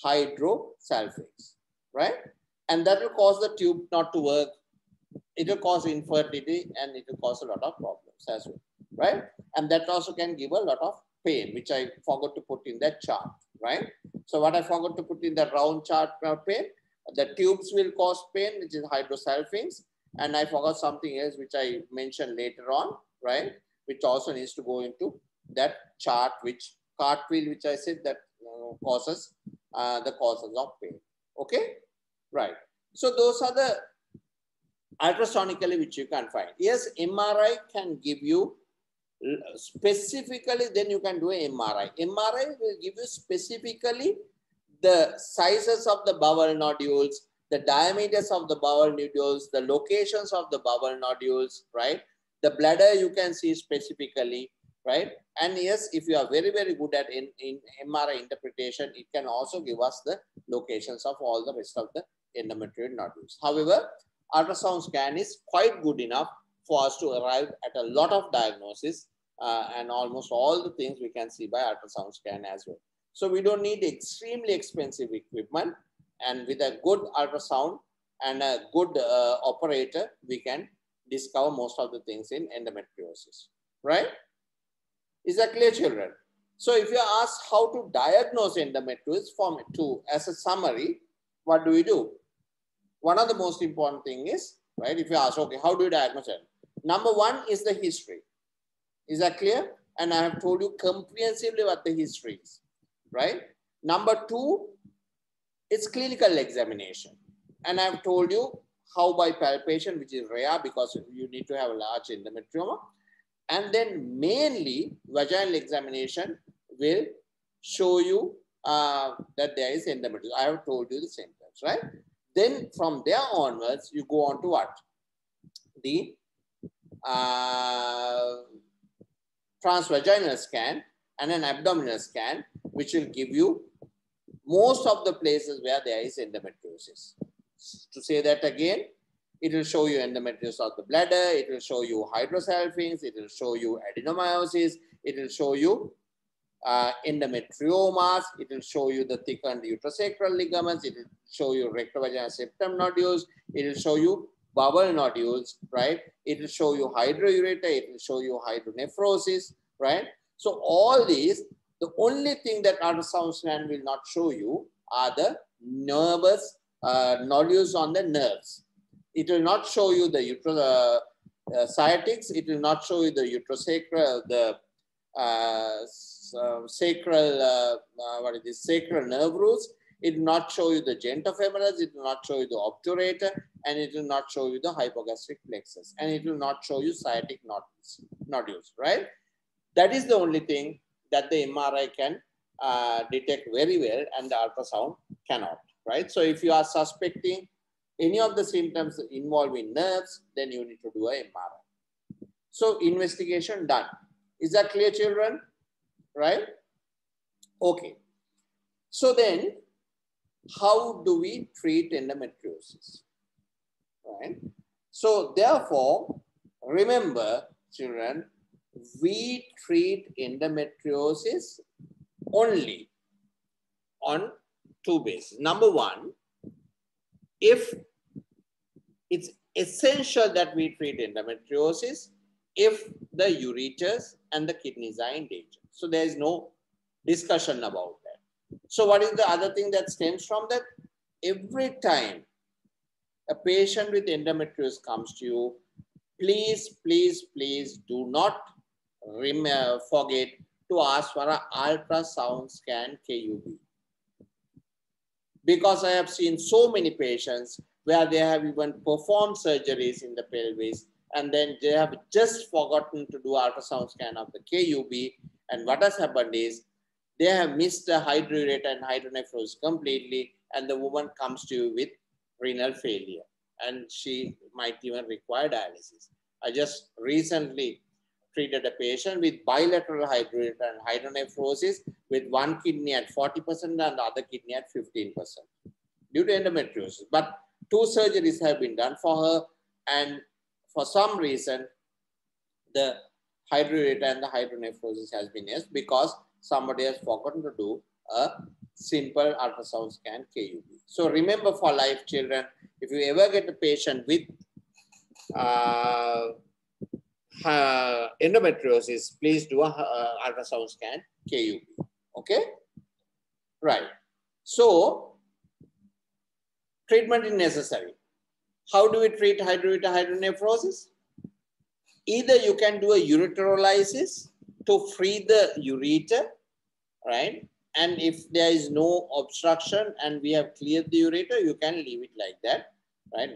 [SPEAKER 1] hydrosalpinx, right? And that will cause the tube not to work. It will cause infertility and it will cause a lot of problems as well, right? And that also can give a lot of pain, which I forgot to put in that chart, right? So what I forgot to put in the round chart pain, the tubes will cause pain, which is hydrosalpinx. And I forgot something else, which I mentioned later on, right? Which also needs to go into that chart, which cartwheel, which I said that causes the causes of pain. Okay, right. So those are the ultrasonically which you can find. Yes, MRI can give you specifically, then you can do an MRI. MRI will give you specifically the sizes of the bowel nodules, the diameters of the bowel nodules, the locations of the bowel nodules, right? The bladder you can see specifically, right? And yes, if you are very, very good at in MRI interpretation, it can also give us the locations of all the rest of the endometrioid nodules. However, ultrasound scan is quite good enough for us to arrive at a lot of diagnosis and almost all the things we can see by ultrasound scan as well. So we don't need extremely expensive equipment, and with a good ultrasound and a good operator, we can discover most of the things in endometriosis, right? Is that clear, children? So if you ask how to diagnose endometriosis as a summary, what do we do? One of the most important thing is, right, if you ask, okay, how do you diagnose it? Number one is the history. Is that clear? And I have told you comprehensively what the history is, right? Number two, it's clinical examination. And I've told you how by palpation, which is rare because you need to have a large endometrioma. And then mainly vaginal examination will show you that there is endometriosis. I have told you the symptoms, right? Then from there onwards, you go on to what? The transvaginal scan and an abdominal scan, which will give you most of the places where there is endometriosis. To say that again, it will show you endometriosis of the bladder, it will show you hydrosalpinx, it will show you adenomyosis, it will show you endometriomas, it will show you the thickened uterosacral ligaments, it will show you rectovaginal septum nodules, it will show you bowel nodules, right? It will show you hydroureter, it will show you hydronephrosis, right? So all these, the only thing that ultrasound scan will not show you are the nervous nodules on the nerves. It will not show you the sciatics. It will not show you the uterosacral, the sacral, sacral nerve roots. It will not show you the genitofemoris, it will not show you the obturator, and it will not show you the hypogastric plexus, and it will not show you sciatic nodules, right? That is the only thing that the MRI can detect very well and the ultrasound cannot, right? So if you are suspecting any of the symptoms involving nerves, then you need to do a MRI. So investigation done. Is that clear, children? Right? Okay. So then, how do we treat endometriosis? Right? So therefore, remember, children, we treat endometriosis only on two bases. Number one, if it's essential that we treat endometriosis if the ureters and the kidneys are in danger. So there is no discussion about that. So what is the other thing that stems from that? Every time a patient with endometriosis comes to you, please, please, please do not forget to ask for an ultrasound scan KUB. Because I have seen so many patients where they have even performed surgeries in the pelvis and then they have just forgotten to do ultrasound scan of the KUB. And what has happened is they have missed the hydroureter and hydronephrosis completely, and the woman comes to you with renal failure and she might even require dialysis. I just recently treated a patient with bilateral hydroureter and hydronephrosis with one kidney at 40% and the other kidney at 15% due to endometriosis. But two surgeries have been done for her, and for some reason, the hydroureter and the hydronephrosis has been missed because somebody has forgotten to do a simple ultrasound scan KUB. So remember, for life, children, if you ever get a patient with endometriosis, please do a ultrasound scan KUB. Okay, right. So treatment is necessary. How do we treat hydroureter hydronephrosis? Either you can do a ureterolysis to free the ureter, right? And if there is no obstruction and we have cleared the ureter, you can leave it like that, right?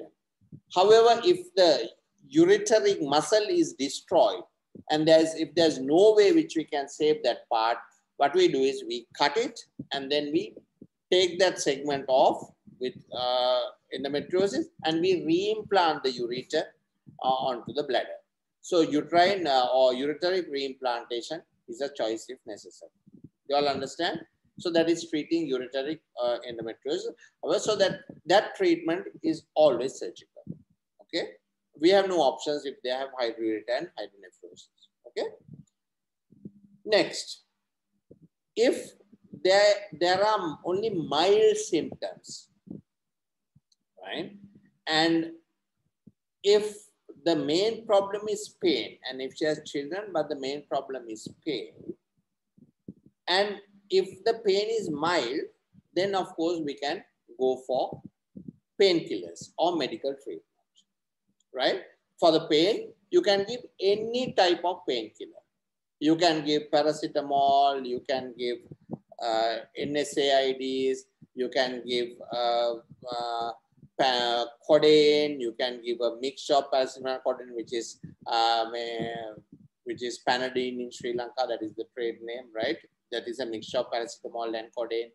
[SPEAKER 1] However, if the ureteric muscle is destroyed and if there's no way which we can save that part, what we do is we cut it and then we take that segment off with endometriosis and we reimplant the ureter onto the bladder. So uterine or ureteric reimplantation is a choice if necessary. You all understand? So that is treating ureteric endometriosis. So that treatment is always surgical. Okay? We have no options if they have hydroureter and hydronephrosis. Okay? Next, if there are only mild symptoms, right? And if the main problem is pain, and if she has children, but the main problem is pain, and if the pain is mild, then of course we can go for painkillers or medical treatment, right? For the pain, you can give any type of painkiller. You can give paracetamol, you can give NSAIDs, you can give codeine, you can give a mixture of paracetamol codeine, which is Panadine in Sri Lanka. That is the trade name, right? That is a mixture of paracetamol and codeine.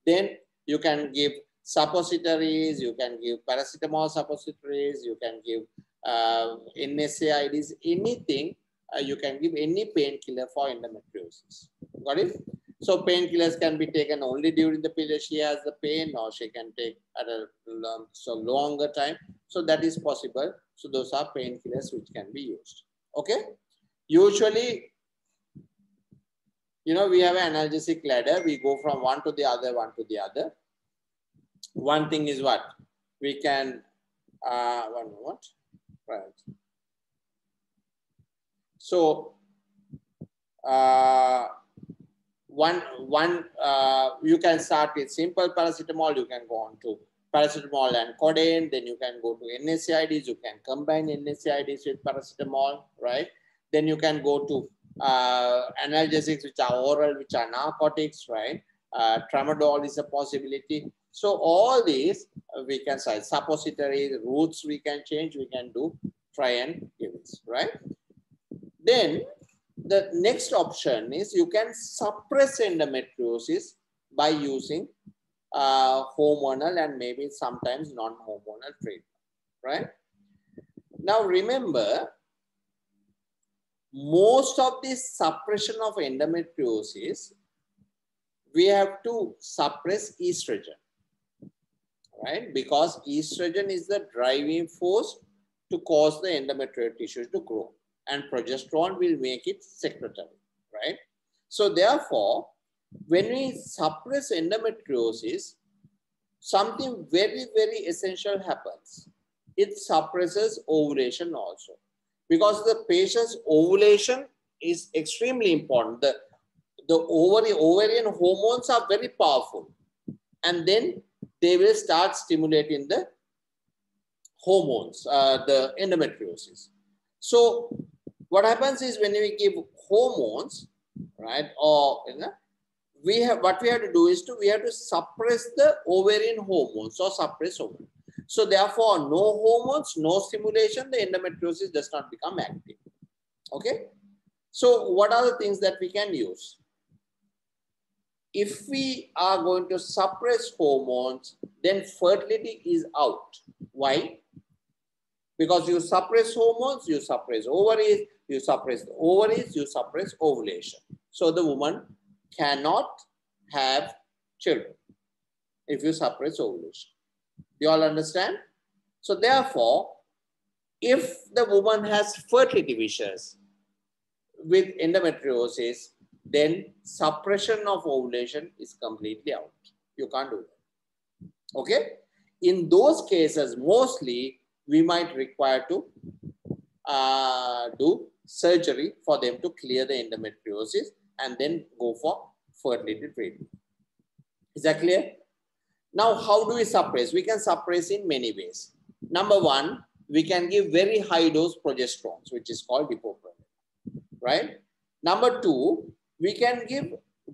[SPEAKER 1] Then you can give suppositories, you can give paracetamol suppositories, you can give NSAIDs, anything. You can give any painkiller for endometriosis. Got it? So painkillers can be taken only during the period she has the pain, or she can take at a longer time. So that is possible. So those are painkillers which can be used. Okay? Usually, you know, we have an analgesic ladder. We go from one to the other, one to the other. One thing is what? We can, one moment. Right. So, you can start with simple paracetamol. You can go on to paracetamol and codeine. Then you can go to NSAIDs. You can combine NSAIDs with paracetamol, right? Then you can go to analgesics, which are oral, which are narcotics, right? tramadol is a possibility. So all these we can say suppository routes we can change, we can do, try and give it, right? Then the next option is you can suppress endometriosis by using hormonal and maybe sometimes non-hormonal treatment, right? Now remember, most of this suppression of endometriosis, we have to suppress estrogen, right? Because estrogen is the driving force to cause the endometrial tissue to grow, and progesterone will make it secretory, right? So therefore, when we suppress endometriosis, something very, very essential happens. It suppresses ovulation also, because the patient's ovulation is extremely important. The ovarian hormones are very powerful, and then they will start stimulating the hormones, the endometriosis. So what happens is when we give hormones, right, or what we have to do is we have to suppress the ovarian hormones or suppress ovarian. So therefore, no hormones, no stimulation, the endometriosis does not become active. Okay. So what are the things that we can use? If we are going to suppress hormones, then fertility is out. Why? Because you suppress hormones, you suppress ovaries, you suppress the ovaries, you suppress ovulation. So the woman cannot have children if you suppress ovulation. Do you all understand? So therefore, if the woman has fertility wishes with endometriosis, then suppression of ovulation is completely out. You can't do that. Okay? In those cases, mostly we might require to do surgery for them to clear the endometriosis and then go for fertility treatment. Is that clear? Now, how do we suppress? We can suppress in many ways. Number one, we can give very high dose progesterones, which is called depo-provera, right? Number two, we can give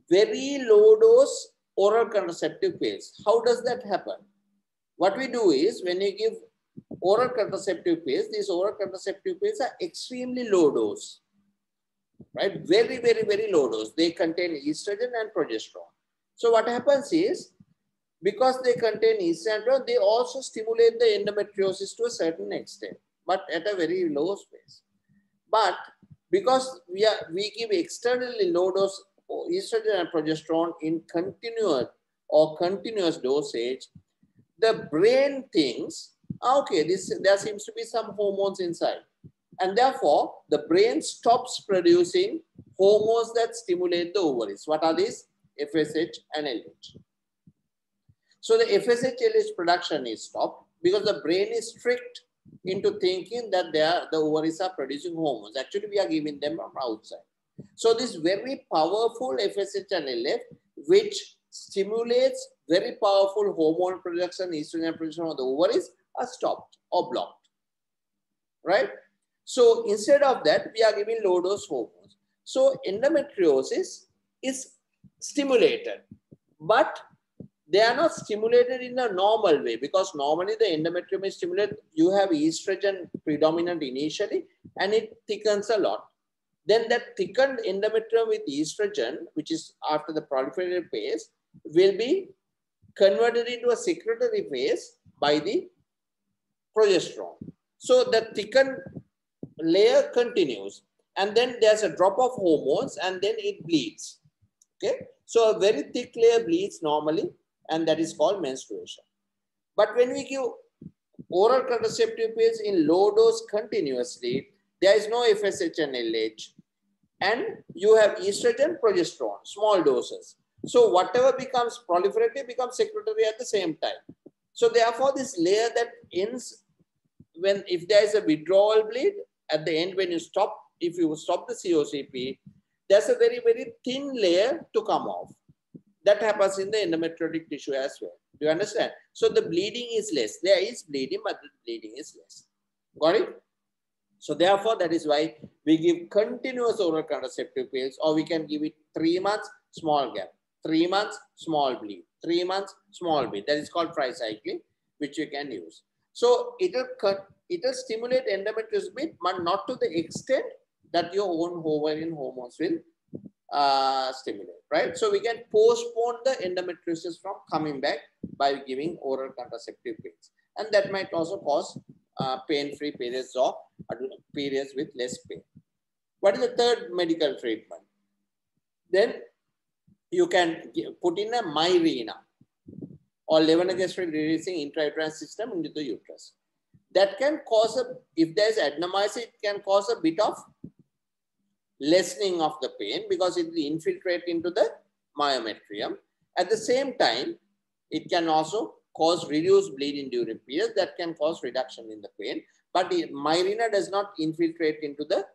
[SPEAKER 1] very low dose oral contraceptive pills. How does that happen? What we do is when you give oral contraceptive pills, these oral contraceptive pills are extremely low dose, right? Very, very, very low dose. They contain estrogen and progesterone. So what happens is, because they contain estrogen, they also stimulate the endometriosis to a certain extent, but at a very low space. But because we give externally low dose estrogen and progesterone in continuous dosage, the brain thinks, okay, there seems to be some hormones inside. And therefore, the brain stops producing hormones that stimulate the ovaries. What are these? FSH and LH. So the FSH-LH production is stopped because the brain is tricked into thinking that the ovaries are producing hormones. Actually, we are giving them from outside. So this very powerful FSH and LH, which stimulates very powerful hormone production, estrogen production of the ovaries, are stopped or blocked, right? So instead of that, we are giving low dose hormones. So endometriosis is stimulated, but they are not stimulated in a normal way, because normally the endometrium is stimulated. You have estrogen predominant initially and it thickens a lot. Then that thickened endometrium with estrogen, which is after the proliferative phase, will be converted into a secretory phase by the progesterone. So the thickened layer continues, and then there's a drop of hormones and then it bleeds. Okay, so a very thick layer bleeds normally, and that is called menstruation. But when we give oral contraceptive pills in low dose continuously, there is no FSH and LH, and you have estrogen, progesterone, small doses. So whatever becomes proliferative becomes secretory at the same time. So therefore, this layer that ends if there is a withdrawal bleed at the end, when you stop, if you stop the COCP, there's a very, very thin layer to come off. That happens in the endometriotic tissue as well. Do you understand? So the bleeding is less. There is bleeding, but the bleeding is less. Got it? So therefore, that is why we give continuous oral contraceptive pills, or we can give it 3 months, small gap. 3 months, small bleed. 3 months, small bleed. That is called tricycline, which you can use. So it'll stimulate endometriosis bit, but not to the extent that your own ovarian hormones will stimulate, right? So we can postpone the endometriosis from coming back by giving oral contraceptive pills. And that might also cause pain-free periods or periods with less pain. What is the third medical treatment? Then you can put in a Mirena or levonorgestrel releasing intrauterine system into the uterus. That can cause if there's adenomyosis, it can cause a bit of lessening of the pain because it will infiltrate into the myometrium. At the same time, it can also cause reduced bleeding during periods that can cause reduction in the pain. But Mirena does not infiltrate into the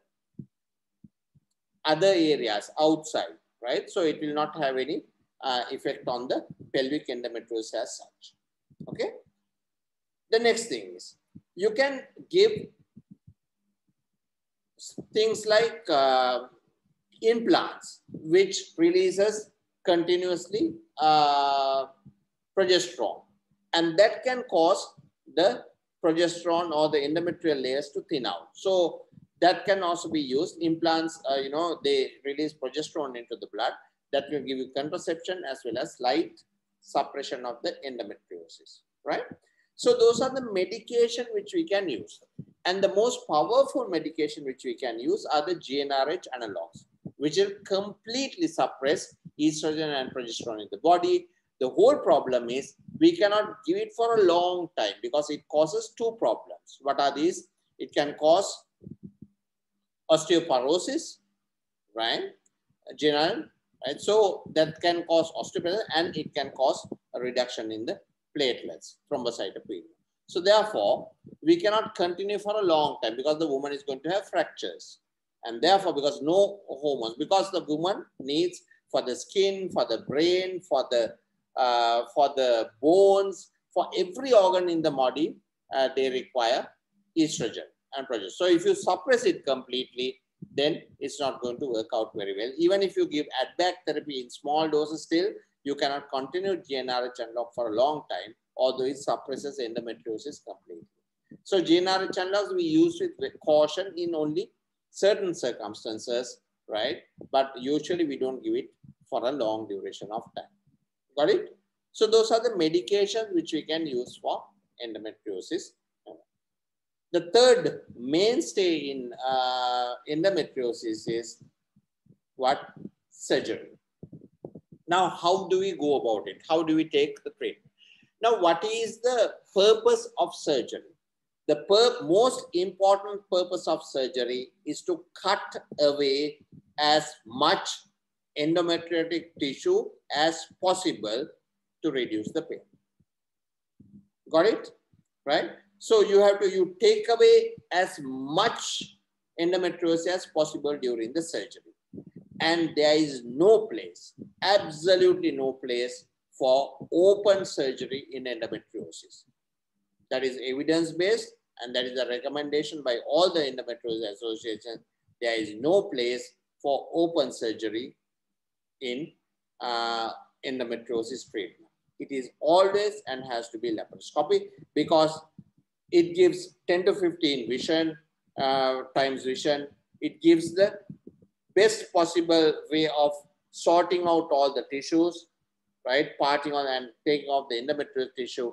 [SPEAKER 1] other areas outside, right? So it will not have any effect on the pelvic endometriosis as such. Okay. The next thing is you can give things like implants, which releases continuously progesterone, and that can cause the progesterone or the endometrial layers to thin out. So that can also be used. Implants, they release progesterone into the blood. That will give you contraception as well as slight suppression of the endometriosis, right? So those are the medication which we can use. And the most powerful medication which we can use are the GnRH analogs, which will completely suppress estrogen and progesterone in the body. The whole problem is we cannot give it for a long time because it causes two problems. What are these? It can cause osteoporosis, right? General, right? So that can cause osteoporosis and it can cause a reduction in the platelets, thrombocytopenia. So therefore, we cannot continue for a long time because the woman is going to have fractures. And therefore, because no hormones, because the woman needs for the skin, for the brain, for the bones, for every organ in the body, they require estrogen and progesterone. So if you suppress it completely, then it's not going to work out very well. Even if you give add-back therapy in small doses still, you cannot continue GnRH analog for a long time, although it suppresses endometriosis completely. So GnRH analogs we use with caution in only certain circumstances, right? But usually we don't give it for a long duration of time. Got it? So those are the medications which we can use for endometriosis. The third mainstay in endometriosis is what? Surgery. Now, how do we go about it? How do we take the treatment? Now, what is the purpose of surgery? The most important purpose of surgery is to cut away as much endometriotic tissue as possible to reduce the pain. Got it? Right? So you take away as much endometriosis as possible during the surgery. And there is no place, absolutely no place for open surgery in endometriosis. That is evidence-based and that is a recommendation by all the endometriosis associations. There is no place for open surgery in endometriosis treatment. It is always and has to be laparoscopy because it gives 10 to 15 vision times vision. It gives the best possible way of sorting out all the tissues, right? Parting on and taking off the endometrial tissue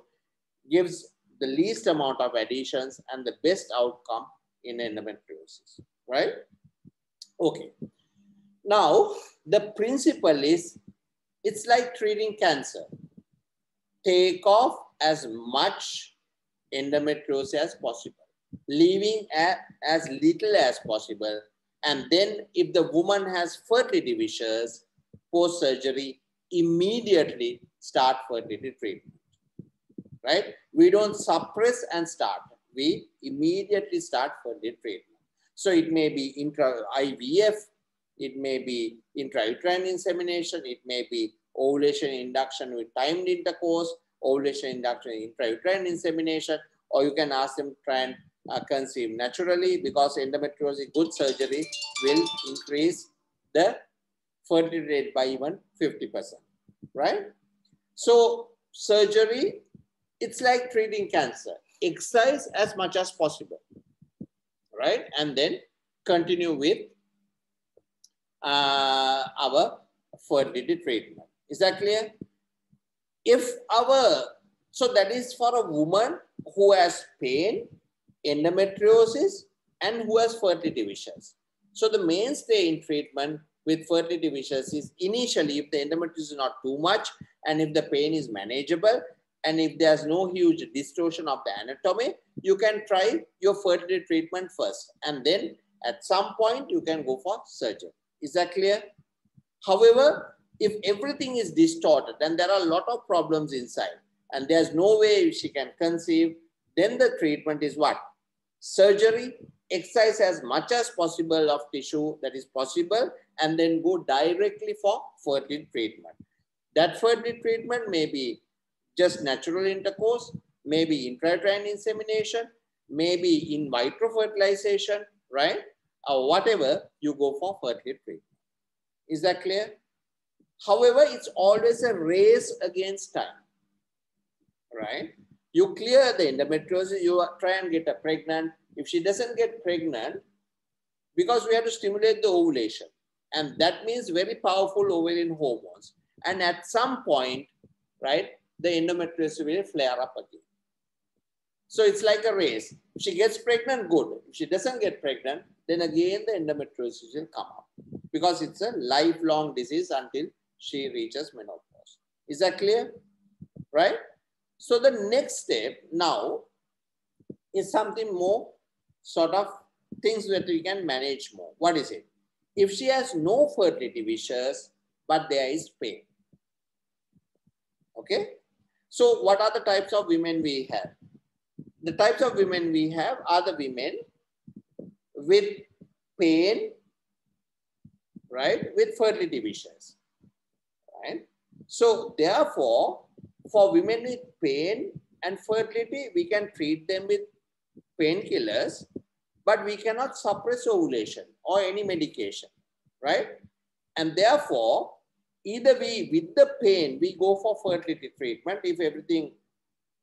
[SPEAKER 1] gives the least amount of adhesions and the best outcome in endometriosis, right? Okay. Now, the principle is, it's like treating cancer. Take off as much endometriosis as possible, leaving as little as possible. And then if the woman has fertility issues, post-surgery, immediately start fertility treatment, right? We don't suppress and start. We immediately start fertility treatment. So it may be IVF, it may be intrauterine insemination, it may be ovulation induction with timed intercourse, ovulation induction intrauterine insemination, or you can ask them to try and conceive naturally because endometriosis, good surgery will increase the fertility rate by even 50%. right? So surgery, it's like treating cancer. Exercise as much as possible, right? And then continue with our fertility treatment. Is that clear? So that is for a woman who has pain, endometriosis, and who has fertility issues. So the mainstay in treatment with fertility issues is initially, if the endometriosis is not too much, and if the pain is manageable, and if there's no huge distortion of the anatomy, you can try your fertility treatment first. And then at some point, you can go for surgery. Is that clear? However, if everything is distorted and there are a lot of problems inside and there's no way she can conceive, then the treatment is what? Surgery, exercise as much as possible of tissue that is possible, and then go directly for fertility treatment. That fertility treatment may be just natural intercourse, maybe intrauterine insemination, maybe in vitro fertilization, right? Or whatever, you go for fertility treatment. Is that clear? However, it's always a race against time, right? You clear the endometriosis, you try and get her pregnant. If she doesn't get pregnant, because we have to stimulate the ovulation, and that means very powerful ovarian hormones. And at some point, right, the endometriosis will flare up again. So it's like a race. If she gets pregnant, good. If she doesn't get pregnant, then again the endometriosis will come up, because it's a lifelong disease until she reaches menopause. Is that clear? Right? So the next step now is something more sort of things that we can manage more. What is it? If she has no fertility wishes, but there is pain. Okay? So what are the types of women we have? The types of women we have are the women with pain, right, with fertility wishes, right? So therefore, for women with pain and fertility, we can treat them with painkillers, but we cannot suppress ovulation or any medication, right? And therefore, either we, with the pain, we go for fertility treatment. If everything,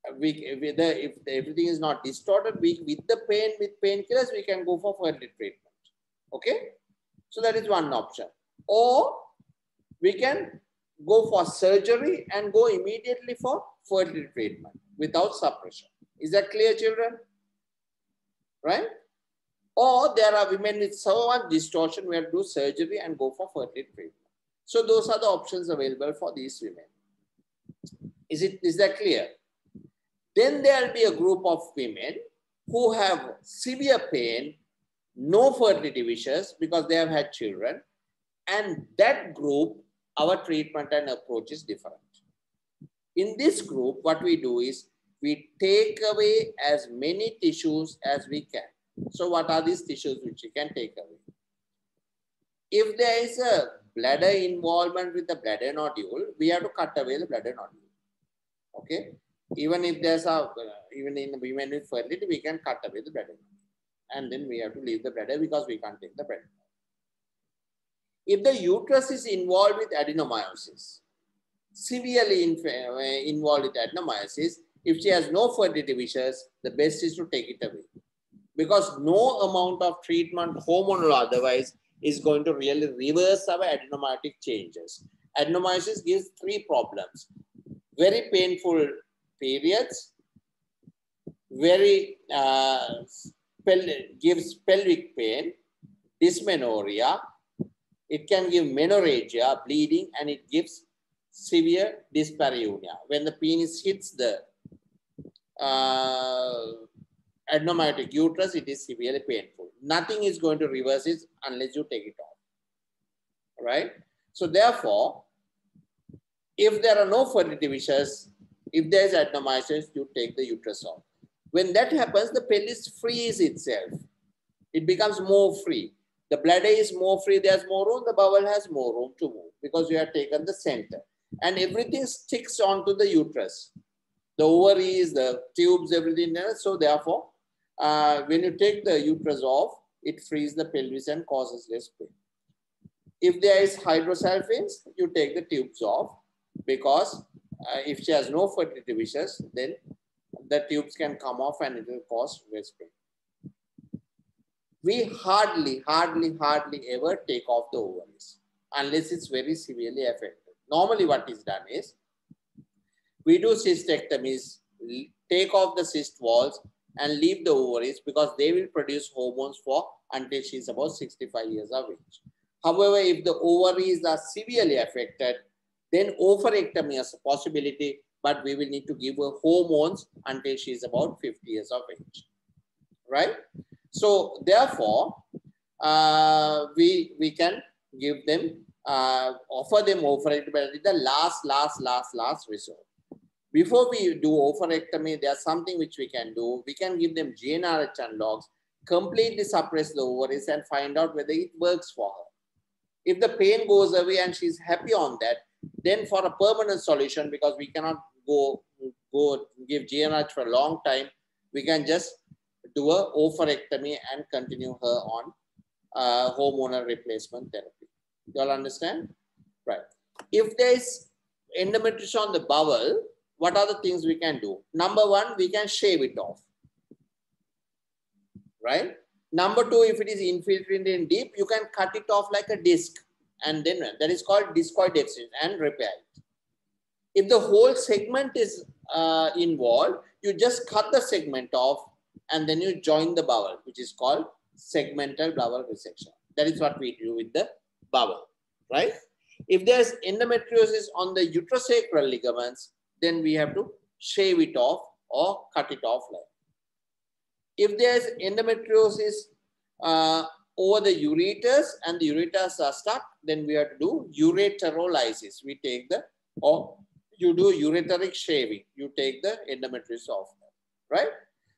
[SPEAKER 1] if everything is not distorted, with the pain, with painkillers, we can go for fertility treatment. Okay? So that is one option. Or we can go for surgery and go immediately for fertility treatment without suppression. Is that clear, children? Right? Or there are women with so much distortion where to do surgery and go for fertility treatment. So those are the options available for these women. Is that clear? Then there will be a group of women who have severe pain, no fertility wishes because they have had children. And that group, our treatment and approach is different. In this group, what we do is we take away as many tissues as we can. So what are these tissues which we can take away? If there is a bladder involvement with the bladder nodule, we have to cut away the bladder nodule. Okay? Even if there's even in the women with fertility, we can cut away the bladder nodule. And then we have to leave the bladder because we can't take the bladder. If the uterus is involved with adenomyosis, severely involved with adenomyosis, if she has no fertility wishes, the best is to take it away. Because no amount of treatment, hormonal or otherwise, is going to really reverse our adenomyotic changes. Adenomyosis gives three problems. Very painful periods, gives pelvic pain, dysmenorrhea, it can give menorrhagia, bleeding, and it gives severe dyspareunia. When the penis hits the adenomyotic uterus, it is severely painful. Nothing is going to reverse it unless you take it off. Right? So therefore, if there are no fertility wishes, if there is adenomyosis, you take the uterus off. When that happens, the pelvis frees itself. It becomes more free. The bladder is more free, there's more room, the bowel has more room to move because you have taken the center. And everything sticks onto the uterus. The ovaries, the tubes, everything there. So therefore, when you take the uterus off, it frees the pelvis and causes less pain. If there is hydrosalpinx, you take the tubes off. because if she has no fertility wishes, then the tubes can come off and it will cause breast pain. We hardly ever take off the ovaries unless it's very severely affected. Normally what is done is, we do cystectomies, take off the cyst walls and leave the ovaries because they will produce hormones for until she is about 65 years of age. However, if the ovaries are severely affected, then oophorectomy is a possibility, but we will need to give her hormones until she is about 50 years of age, right? So therefore, we can give them, offer them oophorectomy, but it's the last resort. Before we do oophorectomy, there's something which we can do. We can give them GnRH analogs, completely suppress the ovaries and find out whether it works for her. If the pain goes away and she's happy on that, then for a permanent solution, because we cannot go give GnRH for a long time, we can just do a oophorectomy and continue her on hormonal replacement therapy. You all understand? Right. If there is endometriosis on the bowel, what are the things we can do? Number one, we can shave it off. Right? Number two, if it is infiltrated deep, you can cut it off like a disc, and then that is called discoid excision, and repair it. If the whole segment is involved, you just cut the segment off and then you join the bowel, which is called segmental bowel resection. That is what we do with the bowel, right? If there's endometriosis on the uterosacral ligaments, then we have to shave it off or cut it off. If there's endometriosis over the ureters and the ureters are stuck, then we have to do ureterolysis. We take the, or you do ureteric shaving. You take the endometriosis off, right?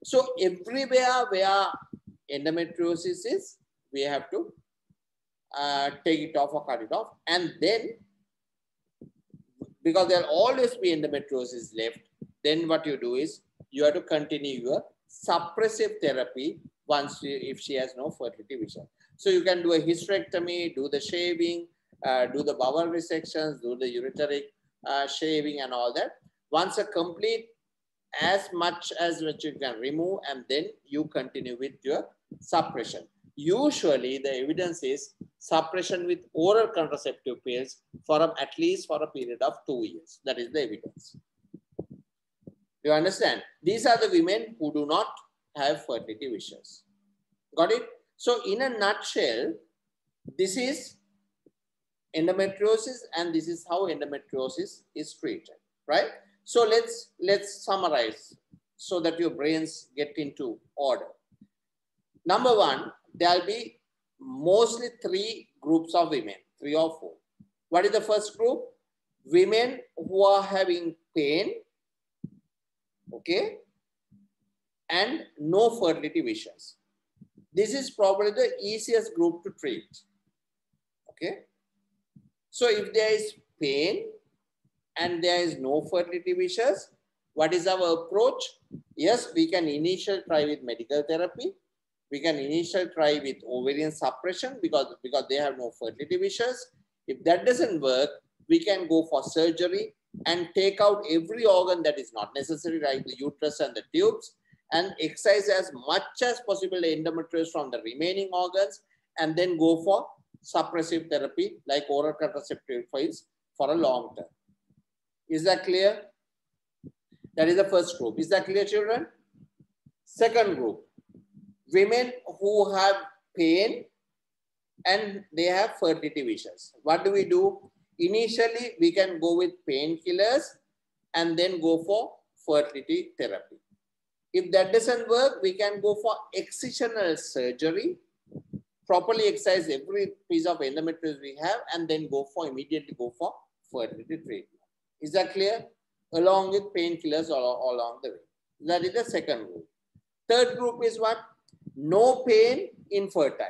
[SPEAKER 1] So everywhere where endometriosis is, we have to take it off or cut it off. And then, because there will always be endometriosis left, then what you do is you have to continue your suppressive therapy if she has no fertility vision. So you can do a hysterectomy, do the shaving, do the bowel resections, do the ureteric shaving and all that. Once a complete, as much as which you can remove, and then you continue with your suppression. Usually the evidence is suppression with oral contraceptive pills for at least for a period of 2 years. That is the evidence. You understand? These are the women who do not have fertility wishes. Got it? So in a nutshell, this is endometriosis, and this is how endometriosis is treated, right? So let's summarize so that your brains get into order. Number one, there'll be mostly 3 groups of women, 3 or 4. What is the first group? Women who are having pain, okay, and no fertility wishes. This is probably the easiest group to treat, okay. So if there is pain and there is no fertility wishes, what is our approach? Yes, we can initially try with medical therapy. We can initially try with ovarian suppression because they have no fertility wishes. If that doesn't work, we can go for surgery and take out every organ that is not necessary, like the uterus and the tubes, and excise as much as possible the endometriosis from the remaining organs, and then go for suppressive therapy like oral contraceptive pills for a long term. Is that clear? That is the first group. Is that clear, children? Second group, women who have pain and they have fertility wishes. What do we do? Initially, we can go with painkillers and then go for fertility therapy. If that doesn't work, we can go for excisional surgery, properly excise every piece of endometriosis we have, and then immediately go for fertility treatment. Is that clear? Along with painkillers all along the way. That is the second group. Third group is what? No pain, infertile.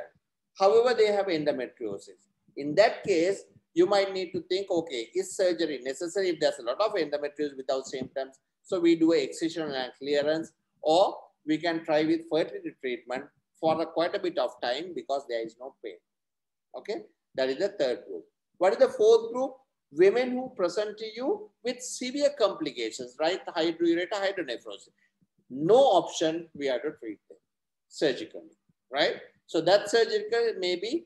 [SPEAKER 1] However, they have endometriosis. In that case, you might need to think, okay, is surgery necessary if there's a lot of endometriosis without symptoms? So we do an excision and clearance, or we can try with fertility treatment for quite a bit of time because there is no pain. Okay, that is the third group. What is the fourth group? women who present to you with severe complications, right? Hydroureta, hydronephrosis. No option, we have to treat them surgically, right? So that surgical may be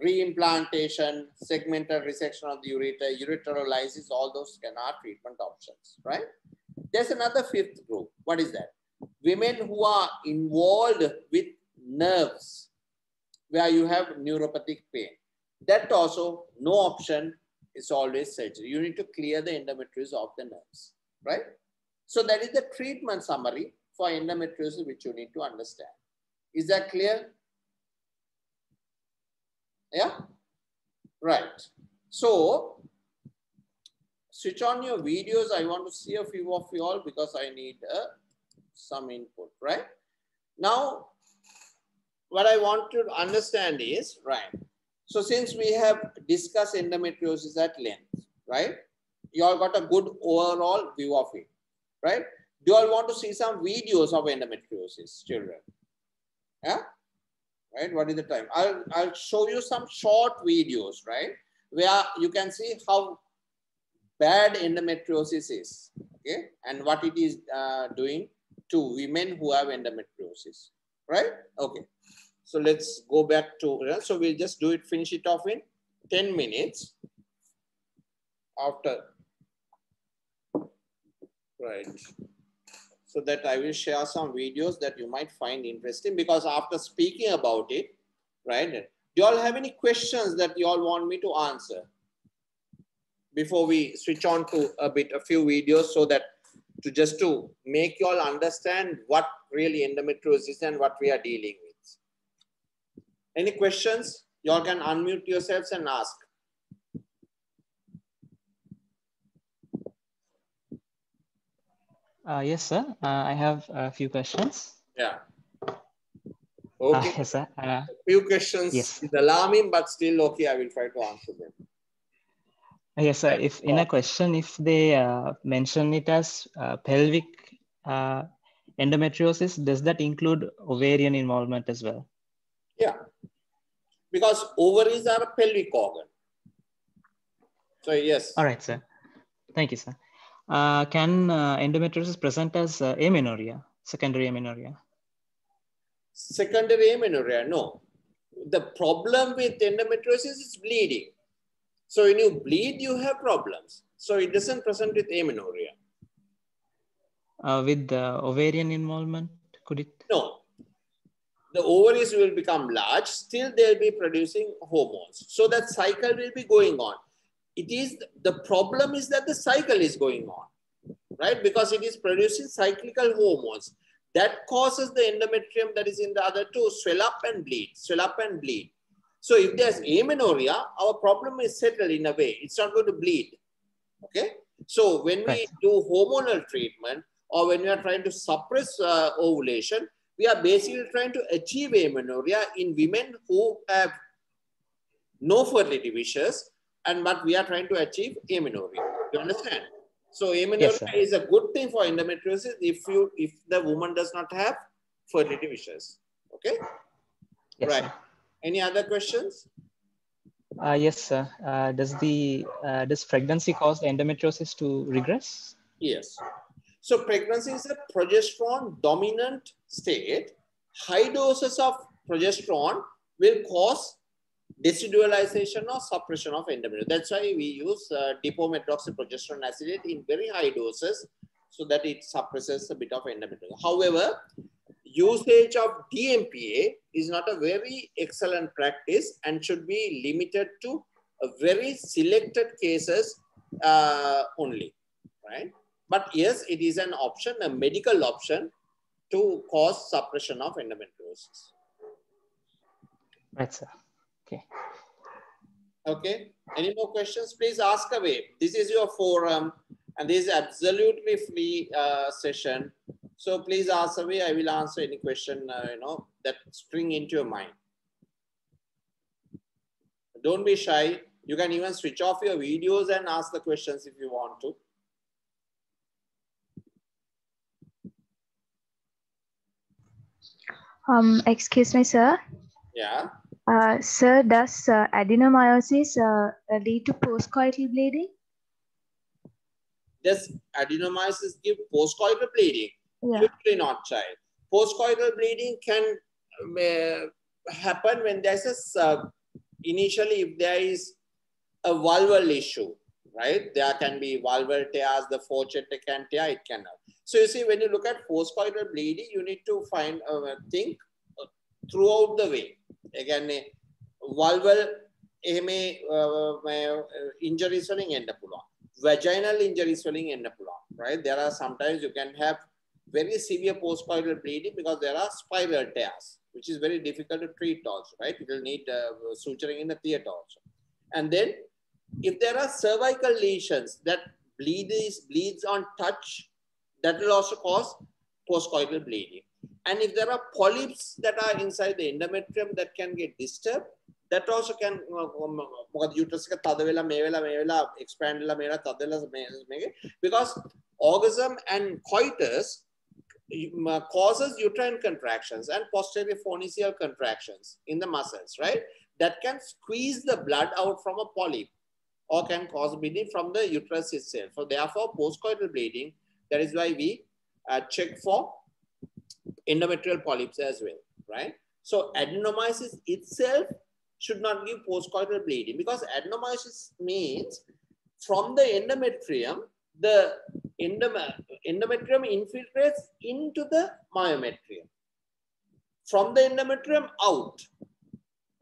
[SPEAKER 1] reimplantation, segmental resection of the ureter, ureterolysis, all those can are treatment options, right? There's another fifth group. What is that? Women who are involved with nerves, where you have neuropathic pain. That also, no option, is always surgery. You need to clear the endometriosis of the nerves, right? So that is the treatment summary for endometriosis, which you need to understand. Is that clear? Yeah? Right. So, switch on your videos. I want to see a few of you all because I need some input, right? Now, what I want to understand is, right, so since we have discussed endometriosis at length, right, you all got a good overall view of it, right? Do you all want to see some videos of endometriosis, children? Yeah? Right, what is the time? I'll show you some short videos, right, where you can see how bad endometriosis is, okay, and what it is doing to women who have endometriosis, right? Okay, so let's go back to, so we'll just do it, finish it off in 10 minutes after, right? So that I will share some videos that you might find interesting, because after speaking about it, right, do you all have any questions that you all want me to answer before we switch on to a few videos, so that to make you all understand what really endometriosis is and what we are dealing with. Any questions? You all can unmute yourselves and ask.
[SPEAKER 3] Yes, sir. I have a few questions.
[SPEAKER 1] Yeah. Okay.
[SPEAKER 3] Yes, sir.
[SPEAKER 1] A few questions.
[SPEAKER 3] Yes.
[SPEAKER 1] Is alarming, but still okay. I will try to answer them.
[SPEAKER 3] Yes, sir. If in a question, if they mention it as pelvic endometriosis, does that include ovarian involvement as well?
[SPEAKER 1] Yeah, because ovaries are a pelvic organ. So yes.
[SPEAKER 3] All right, sir. Thank you, sir. Can endometriosis present as amenorrhea, secondary amenorrhea?
[SPEAKER 1] Secondary amenorrhea, no. The problem with endometriosis is bleeding. So when you bleed, you have problems. So it doesn't present with amenorrhea.
[SPEAKER 3] With ovarian involvement, could it?
[SPEAKER 1] No. The ovaries will become large, still they'll be producing hormones. So that cycle will be going on. It is, the problem is that the cycle is going on, right? Because it is producing cyclical hormones. That causes the endometrium that is in the other two swell up and bleed, swell up and bleed. So if there's amenorrhea, our problem is settled in a way. It's not going to bleed, okay? So when we do hormonal treatment, or when we are trying to suppress ovulation, we are basically trying to achieve amenorrhea in women who have no fertility wishes, and but we are trying to achieve amenorrhea. You understand? So amenorrhea is a good thing for endometriosis if the woman does not have fertility wishes. Okay?
[SPEAKER 3] Yes,
[SPEAKER 1] right.
[SPEAKER 3] Sir.
[SPEAKER 1] Any other questions?
[SPEAKER 3] Yes, sir. Does pregnancy cause the endometriosis to regress?
[SPEAKER 1] Yes. So pregnancy is a progesterone dominant state. High doses of progesterone will cause decidualization or suppression of endometriosis. That's why we use dipomethylhydroxyprogesterone acetate in very high doses, so that it suppresses a bit of endometriosis. However, usage of DMPA is not a very excellent practice and should be limited to a very selected cases only, right? But yes, it is an option, a medical option to cause suppression of endometriosis.
[SPEAKER 3] Right, sir. Okay.
[SPEAKER 1] Okay. Any more questions? Please ask away. This is your forum, and this is absolutely free session. So please ask away. I will answer any question that spring into your mind. Don't be shy. You can even switch off your videos and ask the questions if you want to.
[SPEAKER 4] Excuse me, sir.
[SPEAKER 1] Yeah.
[SPEAKER 4] Sir, does adenomyosis lead to postcoital bleeding?
[SPEAKER 1] Does adenomyosis give postcoital bleeding?
[SPEAKER 4] Yeah.
[SPEAKER 1] Usually not, child. Postcoital bleeding can happen when there's a, initially if there is a valval issue, right? There can be valval tears, the fourchette can tear, it can have. So you see, when you look at postcoital bleeding, you need to find think throughout the way. Again, valval injury swelling end up vaginal injury swelling end up, right? There are sometimes you can have very severe postcoital bleeding because there are spiral tears, which is very difficult to treat also, right? It will need suturing in the theater also. And then if there are cervical lesions that bleeds on touch, that will also cause postcoital bleeding. And if there are polyps that are inside the endometrium that can get disturbed, that also can uterus expand because orgasm and coitus causes uterine contractions and posterior pharyngeal contractions in the muscles, right? That can squeeze the blood out from a polyp or can cause bleeding from the uterus itself. So therefore, postcoital bleeding, that is why we check for endometrial polyps as well, right? So adenomyosis itself should not give postcoital bleeding because adenomyosis means from the endometrium, the endometrium infiltrates into the myometrium. From the endometrium out,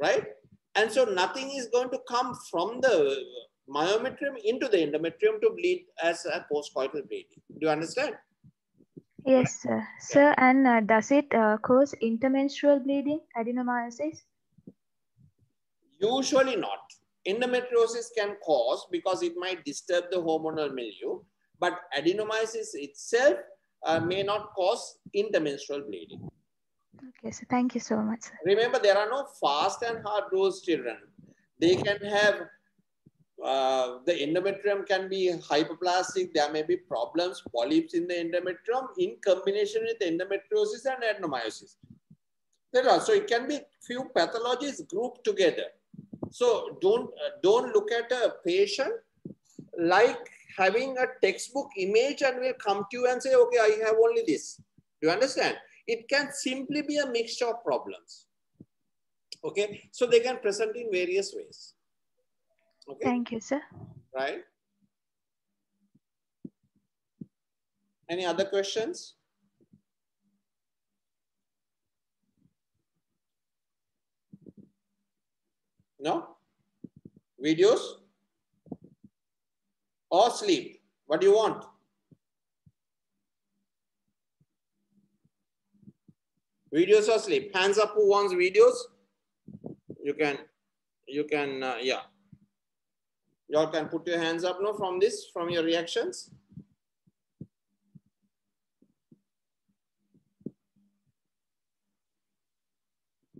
[SPEAKER 1] right? And so nothing is going to come from the myometrium into the endometrium to bleed as a postcoital bleeding. Do you understand?
[SPEAKER 4] Yes, sir. Yeah. Sir, and does it cause intermenstrual bleeding, adenomyosis?
[SPEAKER 1] Usually not. Endometriosis can cause because it might disturb the hormonal milieu, but adenomyosis itself may not cause intermenstrual bleeding.
[SPEAKER 4] Okay, so thank you so much, sir.
[SPEAKER 1] Remember, there are no fast and hard rules, children. They can have, the endometrium can be hyperplastic. There may be problems, polyps in the endometrium in combination with endometriosis and adenomyosis. So it can be few pathologies grouped together. So don't look at a patient like having a textbook image and will come to you and say, okay, I have only this. Do you understand? It can simply be a mixture of problems. Okay, so they can present in various ways. Okay.
[SPEAKER 4] Thank you, sir.
[SPEAKER 1] Right. Any other questions? No? Videos? Or sleep? What do you want? Videos or sleep? Hands up who wants videos. You can, yeah. You all can put your hands up now from this, from your reactions.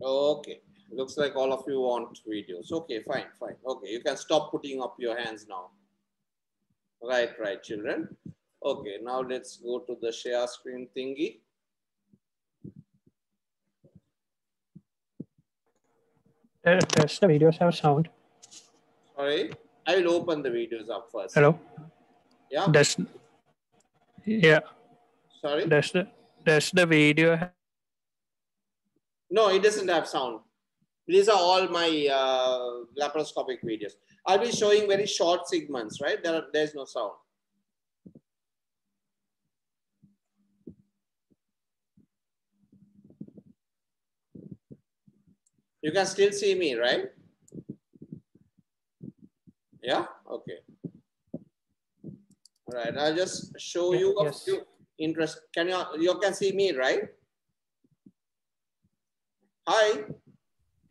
[SPEAKER 1] Okay. Looks like all of you want videos. Okay, fine, fine. Okay, you can stop putting up your hands now. Right, children. Okay, now let's go to the share screen thingy.
[SPEAKER 5] Does the videos have sound?
[SPEAKER 1] Sorry, I will open the videos up first.
[SPEAKER 5] Hello?
[SPEAKER 1] Yeah.
[SPEAKER 5] Yeah.
[SPEAKER 1] Sorry?
[SPEAKER 5] Does the video have...
[SPEAKER 1] No, it doesn't have sound. These are all my laparoscopic videos. I'll be showing very short segments, right? There's no sound. You can still see me, right? Yeah, okay. All right, I'll just show you a few interest. You can see me, right? Hi.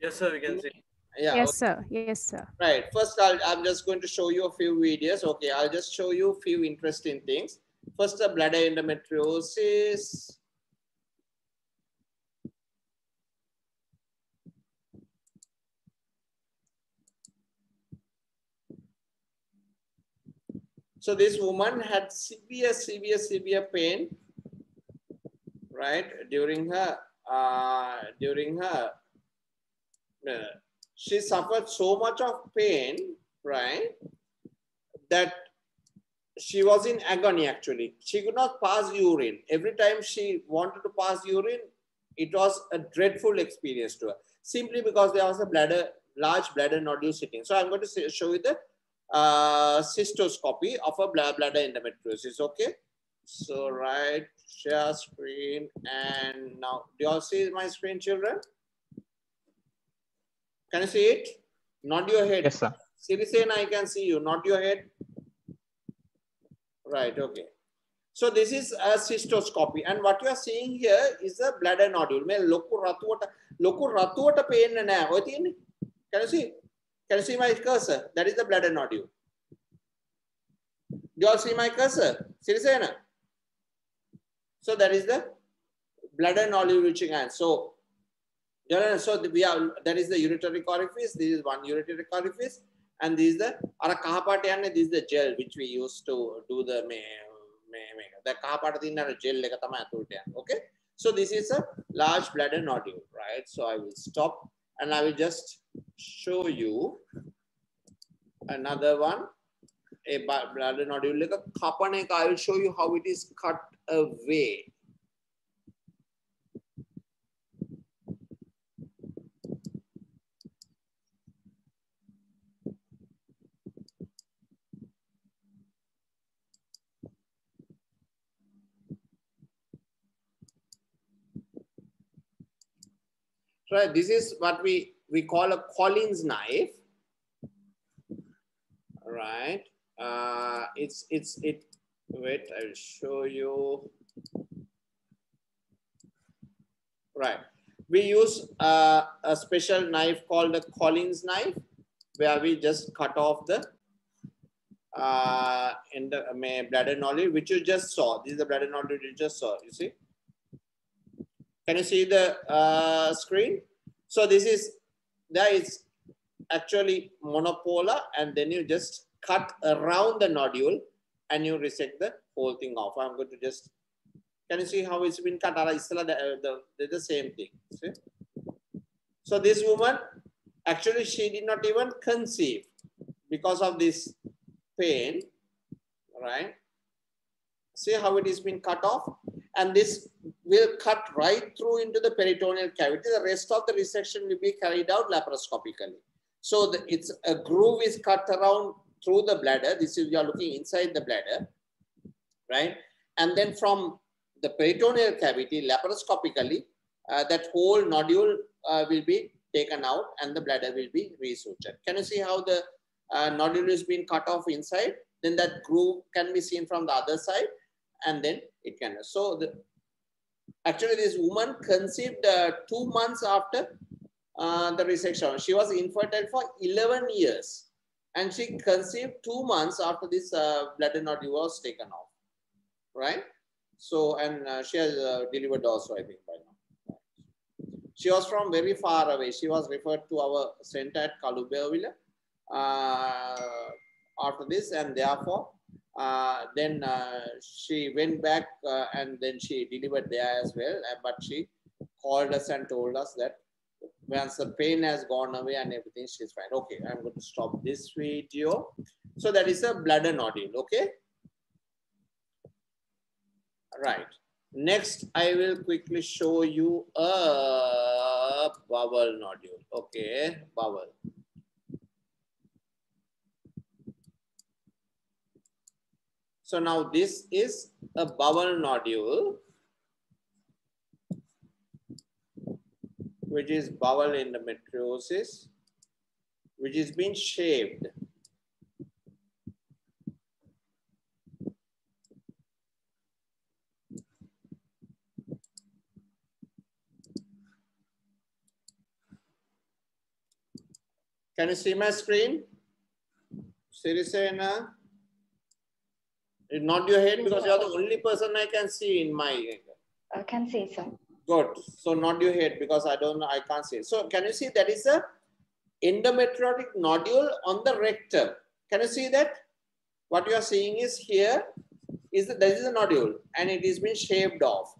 [SPEAKER 2] Yes, sir, we can see.
[SPEAKER 1] Yeah.
[SPEAKER 6] Yes,
[SPEAKER 1] okay.
[SPEAKER 6] sir. Yes, sir.
[SPEAKER 1] Right. First, I'm just going to show you a few videos. Okay, I'll just show you a few interesting things. First, the bladder endometriosis. So this woman had severe pain, right, during her she suffered so much of pain, right, that she was in agony actually. She could not pass urine. Every time she wanted to pass urine, it was a dreadful experience to her, simply because there was a large bladder nodule sitting. So I'm going to show you the cystoscopy of a bladder endometriosis, okay? So right, share screen, and now, do you all see my screen, children? Can you see it? Nod your head.
[SPEAKER 3] Yes, sir.
[SPEAKER 1] Sirisena, I can see you. Nod your head. Right, okay. So this is a cystoscopy, and what you are seeing here is a bladder nodule. Loku ratuwata pain na. Can you see? Can you see my cursor? That is the bladder nodule. Do you all see my cursor? Sirisena. So that is the bladder nodule reaching hand. So there is the ureteric orifice. This is one ureteric orifice, and this is the this is the gel which we use to do the gel. Okay. So this is a large bladder nodule, right? So I will stop and I will just show you another one. A bladder nodule. I will show you how it is cut away. Right, this is what we call a Collins knife. Right, wait, I will show you. Right, we use a special knife called a Collins knife, where we just cut off the bladder nodule, which you just saw. This is the bladder nodule you just saw. You see? Can you see the screen? So this is, there is actually monopolar, and then you just cut around the nodule and you resect the whole thing off. I'm going to just, can you see how it's been cut? The same thing. See? So this woman, actually she did not even conceive because of this pain, right? See how it is been cut off? And this will cut right through into the peritoneal cavity. The rest of the resection will be carried out laparoscopically. So it's a groove is cut around through the bladder. This is, you are looking inside the bladder, right? And then from the peritoneal cavity, laparoscopically, that whole nodule will be taken out and the bladder will be resutured. Can you see how the nodule is being cut off inside? Then that groove can be seen from the other side, and then it can. So actually this woman conceived 2 months after the resection. She was infertile for 11 years, and she conceived 2 months after this bladder nodule was taken off, right? So, and she has delivered also, I think, by now. She was from very far away. She was referred to our center at Kalubewila after this, and therefore then she went back and then she delivered there as well. But she called us and told us that once the pain has gone away and everything, she's fine. Okay, I'm going to stop this video. So that is a bladder nodule. Okay. Right. Next, I will quickly show you a bowel nodule. Okay, bowel. So now this is a bowel nodule, which is bowel endometriosis, which is being shaved. Can you see my screen? Sirisena? Nod your head because you are the only person I can see in my.
[SPEAKER 6] I can see, sir.
[SPEAKER 1] Good. So nod your head because I can't see. So can you see that is a endometriotic nodule on the rectum? Can you see that? What you are seeing is here is that there is a nodule and it is being shaved off.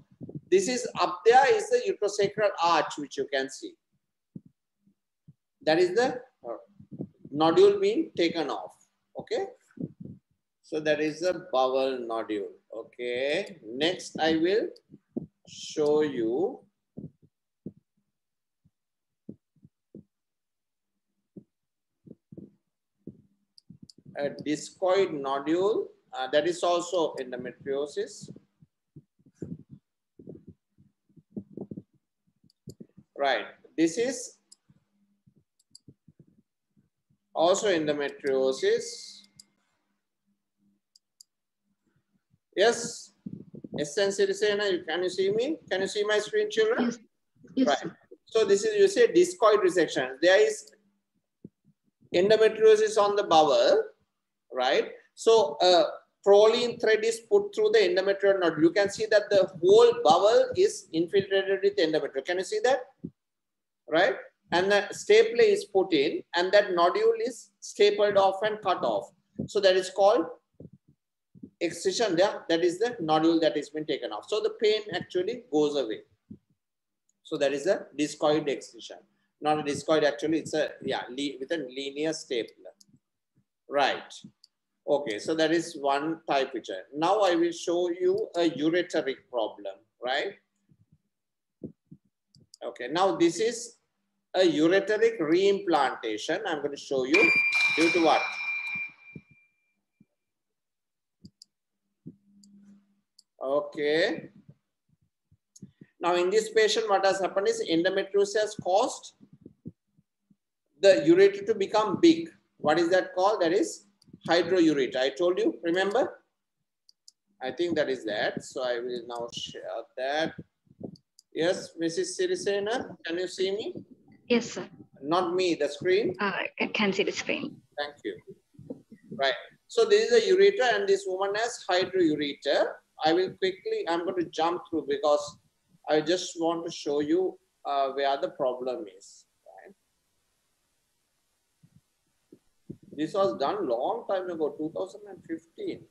[SPEAKER 1] This is up there is the uterosacral arch, which you can see. That is the nodule being taken off. Okay. So that is the bowel nodule. Okay. Next, I will show you a discoid nodule. That is also endometriosis. Right. This is also endometriosis. Yes. Can you see me? Can you see my screen, children?
[SPEAKER 6] Yes. Yes,
[SPEAKER 1] Right.
[SPEAKER 6] sir.
[SPEAKER 1] So this is, you say, discoid resection. There is endometriosis on the bowel, right? So proline thread is put through the endometrial nodule. You can see that the whole bowel is infiltrated with endometrium. Can you see that? Right? And the staple is put in, and that nodule is stapled off and cut off. So that is called excision. Yeah, that is the nodule that has been taken off. So the pain actually goes away. So that is a discoid excision. Not a discoid, actually, it's a, yeah, with a linear stapler. Right. Okay, so that is one type picture. Now I will show you a ureteric problem, right? Okay, now this is a ureteric reimplantation. I'm going to show you due to what? Okay. Now in this patient, what has happened is endometriosis has caused the ureter to become big. What is that called? That is hydroureter. I told you, remember? I think that is that. So I will now share that. Yes, Mrs. Sirisena, can you see me?
[SPEAKER 6] Yes, sir.
[SPEAKER 1] Not me, the screen.
[SPEAKER 6] I can see the screen.
[SPEAKER 1] Thank you. Right. So this is a ureter and this woman has hydroureter. I will quickly, I'm going to jump through because I just want to show you where the problem is. Right? This was done long time ago, 2015.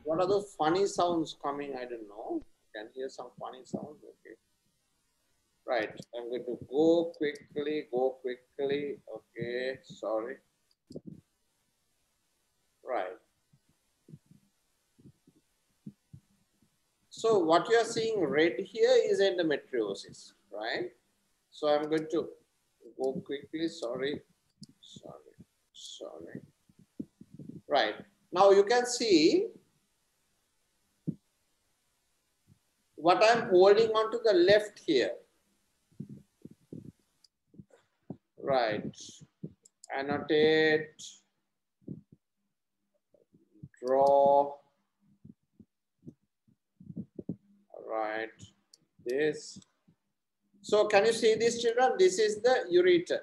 [SPEAKER 1] What are those funny sounds coming? I don't know. Can hear some funny sounds. Okay. Right. I'm going to go quickly. Okay. Sorry. Right. So what you are seeing red here is endometriosis, right? So I'm going to go quickly. Sorry. Right. Now you can see what I'm holding on to the left here. Right. Annotate. Draw. Right. This. So can you see this, children? This is the ureter.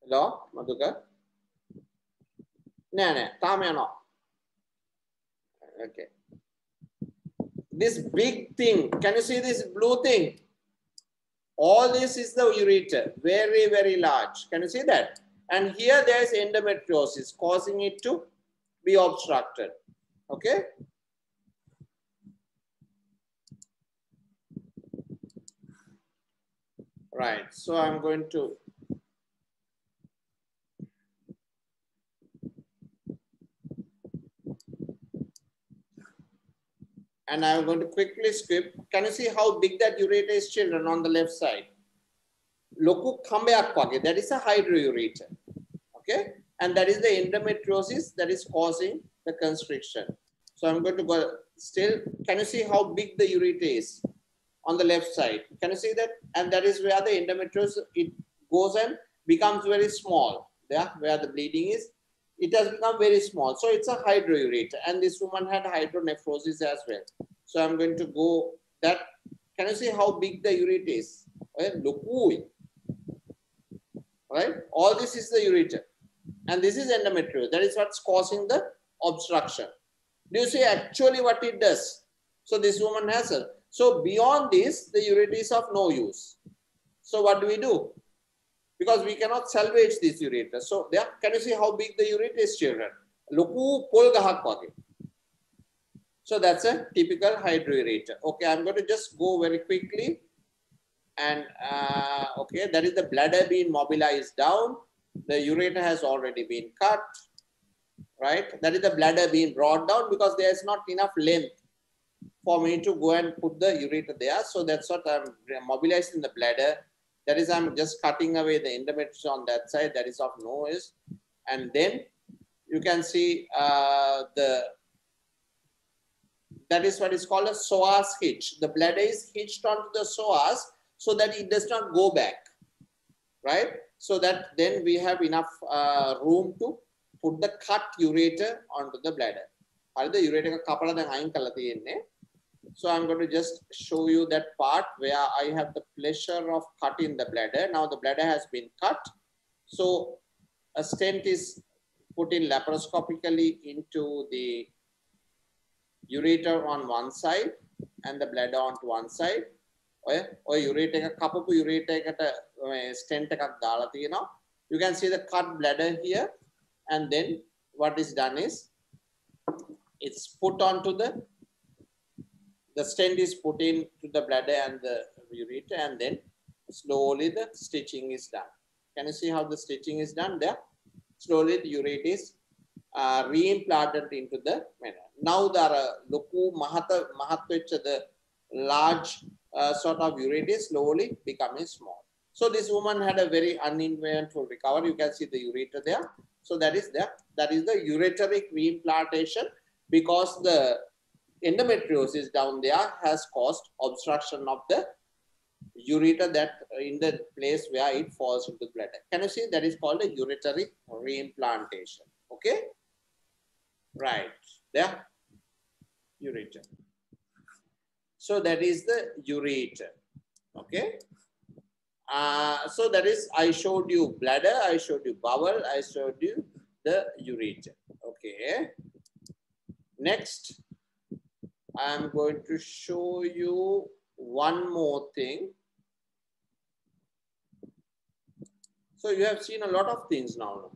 [SPEAKER 1] Hello, Madhuka? No, no. Okay. This big thing, can you see this blue thing? All this is the ureter, very, very large. Can you see that? And here there is endometriosis causing it to be obstructed. Okay. Right. So I'm going to and I'm going to quickly skip. Can you see how big that ureter is, children, on the left side? Loku kambeyak wage. That is a hydroureter. Okay. And that is the endometriosis that is causing the constriction. So I'm going to go still. Can you see how big the ureter is on the left side? Can you see that? And that is where the endometriosis, it goes and becomes very small. Yeah, where the bleeding is. It has become very small. So it's a hydroureter. And this woman had hydronephrosis as well. So I'm going to go that. Can you see how big the ureter is? Right? All this is the ureter. And this is endometriosis. That is what's causing the obstruction. Do you see actually what it does? So this woman has a. So beyond this, the ureter is of no use. So what do? Because we cannot salvage this ureter. So there, can you see how big the ureter is, children? Loku pol gahak wage. So that's a typical hydroureter. Okay, I'm going to just go very quickly. And okay, that is the bladder being mobilized down. The ureter has already been cut, right? That is the bladder being brought down because there is not enough length for me to go and put the ureter there. So that's what I'm mobilizing the bladder. That is, I'm just cutting away the endometriosis on that side. That is of no use. And then you can see that is what is called a psoas hitch. The bladder is hitched onto the psoas so that it does not go back, right? So that then we have enough room to put the cut ureter onto the bladder. So I'm going to just show you that part where I have the pleasure of cutting the bladder. Now the bladder has been cut. So a stent is put in laparoscopically into the ureter on one side and the bladder on one side. Ureter kapapu ureter stent ekak dala tiyena. You can see the cut bladder here, and then what is done is it's put onto the stent is put into the bladder and the ureter, and then slowly the stitching is done. Can you see how the stitching is done there? Slowly the ureter is re-implanted into the manner. Now there are loku mahatvecha, the large sort of ureter is slowly becoming small. So this woman had a very uneventful recovery. You can see the ureter there. So that is the ureteric reimplantation, because the endometriosis down there has caused obstruction of the ureter that in the place where it falls into the bladder. Can you see that is called a ureteric reimplantation? Okay, right there, ureter. So that is the ureter. Okay. So that is, I showed you bladder, I showed you bowel, I showed you the ureter. Okay. Next, I am going to show you one more thing. So you have seen a lot of things now.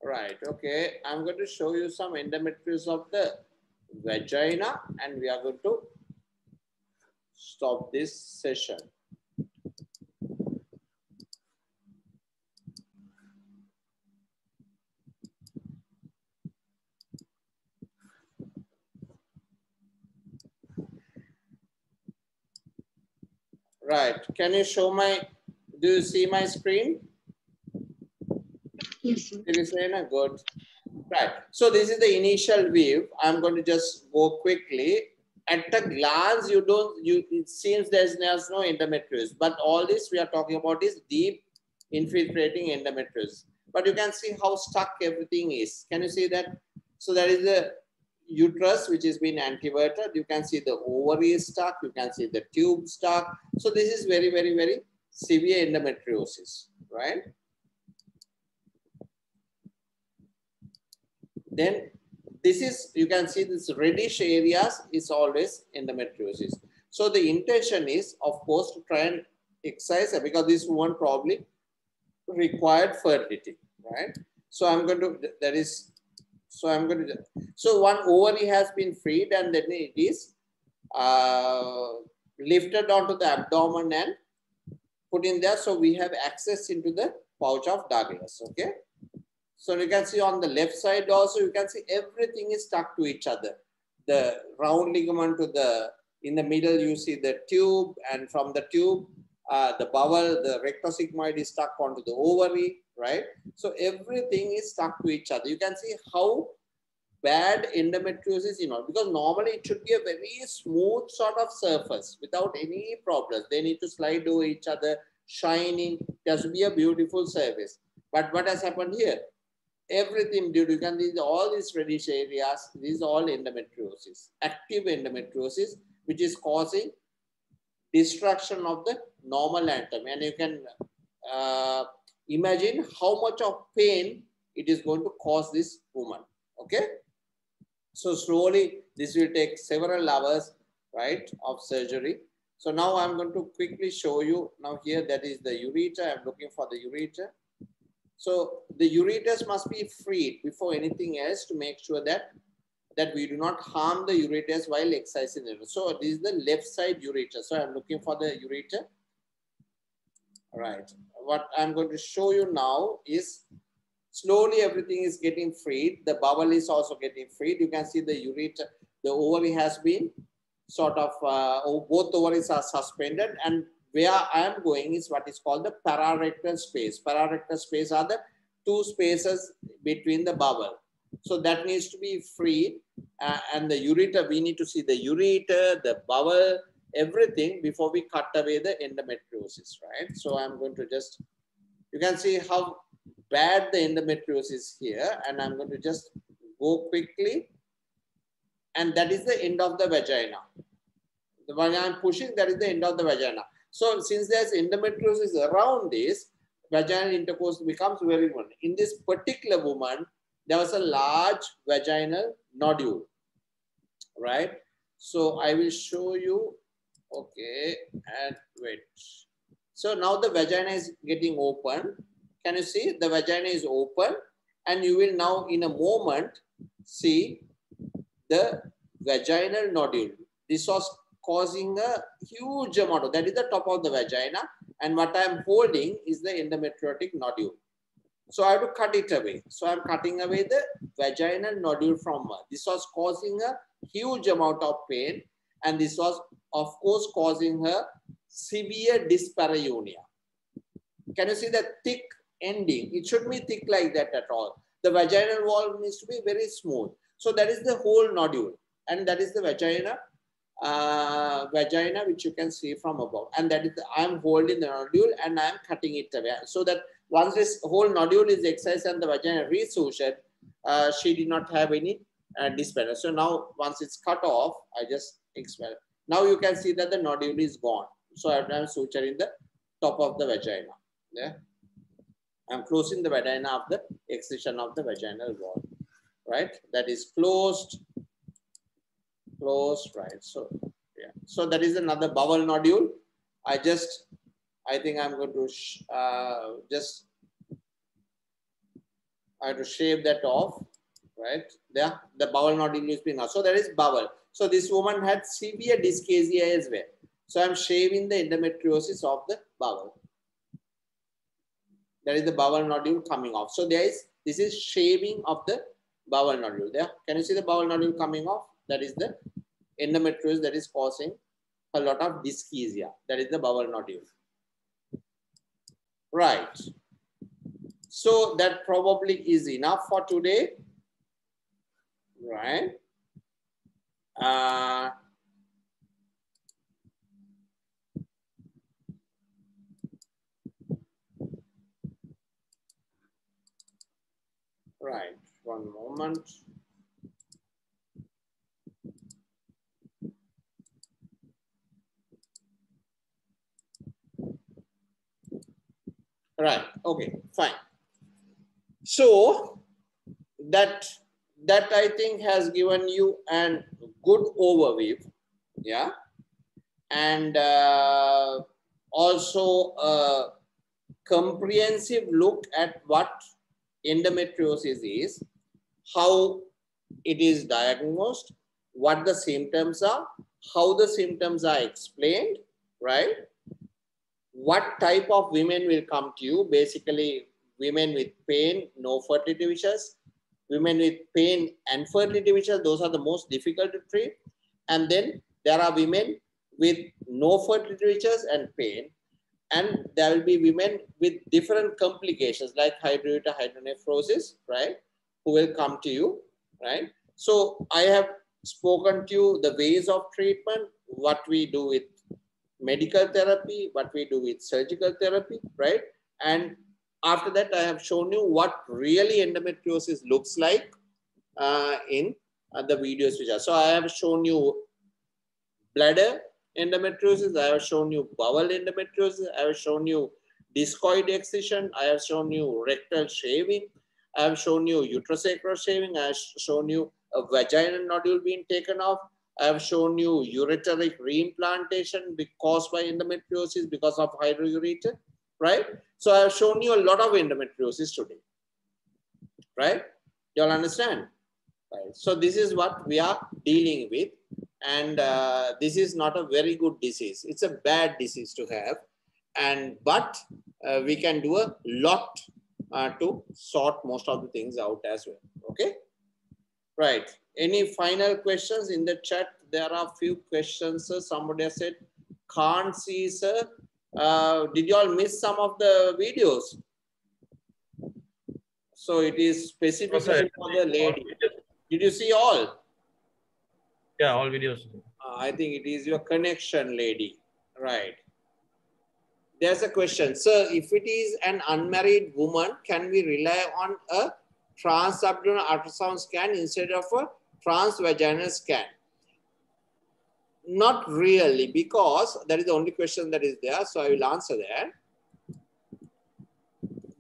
[SPEAKER 1] Right, okay. I'm going to show you some endometriosis of the vagina, and we are going to stop this session. Right, can you show my, do you see my screen?
[SPEAKER 6] Yes, sir.
[SPEAKER 1] Good. Right. So this is the initial view. I'm going to just go quickly. At a glance, it seems there's no endometriosis, but all this we are talking about is deep infiltrating endometriosis. But you can see how stuck everything is. Can you see that? So there is the uterus which is being antiverted. You can see the ovary is stuck. You can see the tube stuck. So this is very, very, very severe endometriosis, right? Then this is, you can see this reddish areas is always endometriosis. So the intention is, of course, to try and excise it, because this woman probably required fertility, right? So I'm going to, that is, so I'm going to, so one ovary has been freed, and then it is lifted onto the abdomen and put in there. So we have access into the pouch of Douglas, okay? So you can see on the left side also, you can see everything is stuck to each other. The round ligament to the, in the middle, you see the tube, and from the tube, the bowel, the rectosigmoid is stuck onto the ovary, right? So everything is stuck to each other. You can see how bad endometriosis is, because normally it should be a very smooth sort of surface without any problems. They need to slide over each other, shining. It has to be a beautiful surface. But what has happened here? Everything due to, you can see all these reddish areas, these are all endometriosis, active endometriosis, which is causing destruction of the normal anatomy. And you can imagine how much of pain it is going to cause this woman, okay? So slowly, this will take several hours, right, of surgery. So now I'm going to quickly show you. Now here, that is the ureter. I'm looking for the ureter. So the ureters must be freed before anything else to make sure that we do not harm the ureters while exercising it. So this is the left side ureter. So I'm looking for the ureter. All right. What I'm going to show you now is slowly everything is getting freed. The bowel is also getting freed. You can see the ureter, the ovary has been sort of, both ovaries are suspended, and where I am going is what is called the pararectal space. Pararectal space are the two spaces between the bowel. So that needs to be freed. And the ureter, we need to see the ureter, the bowel, everything before we cut away the endometriosis, right? So I'm going to just, you can see how bad the endometriosis is here. And I'm going to just go quickly. And that is the end of the vagina. When I'm pushing, that is the end of the vagina. So since there's endometriosis around this, vaginal intercourse becomes very important. In this particular woman, there was a large vaginal nodule, right? So I will show you, okay, and wait. So now the vagina is getting open. Can you see? The vagina is open, and you will now in a moment see the vaginal nodule. This was causing a huge amount of, that is the top of the vagina, and what I am holding is the endometriotic nodule. So I have to cut it away. So I'm cutting away the vaginal nodule from her. This was causing a huge amount of pain, and this was of course causing her severe dyspareunia. Can you see the thick ending? It shouldn't be thick like that at all. The vaginal wall needs to be very smooth. So that is the whole nodule, and that is the vagina, which you can see from above. And that is I'm holding the nodule and I'm cutting it away, so that once this whole nodule is excised and the vagina resutured, she did not have any dyspareunia. So now once it's cut off, I just expel. Now you can see that the nodule is gone. So I'm suturing the top of the vagina. Yeah, I'm closing the vagina of the excision of the vaginal wall. Right, that is closed, right? So yeah, so that is another bowel nodule. I think I'm going to I have to shave that off, right? There, the bowel nodule is being out. So that is bowel. So this woman had severe dyschezia as well. So I'm shaving the endometriosis of the bowel. That is the bowel nodule coming off. So this is shaving of the bowel nodule. There, can you see the bowel nodule coming off? That is the endometriosis that is causing a lot of dyschezia. That is the bowel nodule. Right. So that probably is enough for today. Right. Right. One moment. Right. Okay. Fine. So that I think has given you a good overview. Yeah. And also a comprehensive look at what endometriosis is, how it is diagnosed, what the symptoms are, how the symptoms are explained, right? What type of women will come to you? Basically, women with pain, no fertility wishes, women with pain and fertility wishes, those are the most difficult to treat. And then there are women with no fertility wishes and pain. And there will be women with different complications like hydronephrosis, hydronephrosis, right? Who will come to you, right? So I have spoken to you the ways of treatment, what we do with medical therapy, what we do with surgical therapy, right? And after that, I have shown you what really endometriosis looks like in the videos which are. So I have shown you bladder endometriosis, I have shown you bowel endometriosis, I have shown you discoid excision, I have shown you rectal shaving, I have shown you uterosacral shaving, I have shown you a vaginal nodule being taken off, I have shown you ureteric reimplantation caused by endometriosis because of hydroureter, right? So I have shown you a lot of endometriosis today, right? You all understand? Right. So this is what we are dealing with. And this is not a very good disease. It's a bad disease to have. But we can do a lot to sort most of the things out as well. Okay. Right. Any final questions in the chat? There are a few questions. Sir. Somebody has said, can't see, sir. Did you all miss some of the videos? So it is specifically for the lady. Did you see all?
[SPEAKER 2] Yeah, all videos.
[SPEAKER 1] I think it is your connection, lady. Right. There's a question. Sir, if it is an unmarried woman, can we rely on a transabdominal ultrasound scan instead of a transvaginal scan? Not really, because that is the only question that is there. So I will answer that.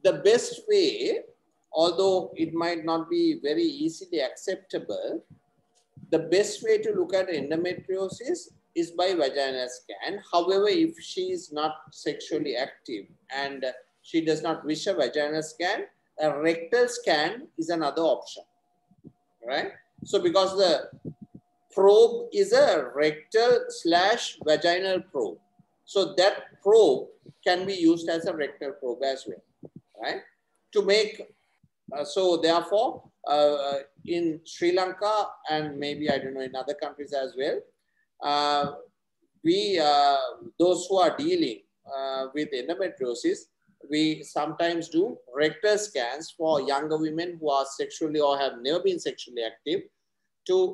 [SPEAKER 1] The best way, although it might not be very easily acceptable, the best way to look at endometriosis is by vaginal scan. However, if she is not sexually active and she does not wish a vaginal scan, a rectal scan is another option, right? So because the probe is a rectal/vaginal probe, so that probe can be used as a rectal probe as well, right? To make, so therefore, in Sri Lanka and maybe, I don't know, in other countries as well, those who are dealing with endometriosis, we sometimes do rectal scans for younger women who are sexually or have never been sexually active.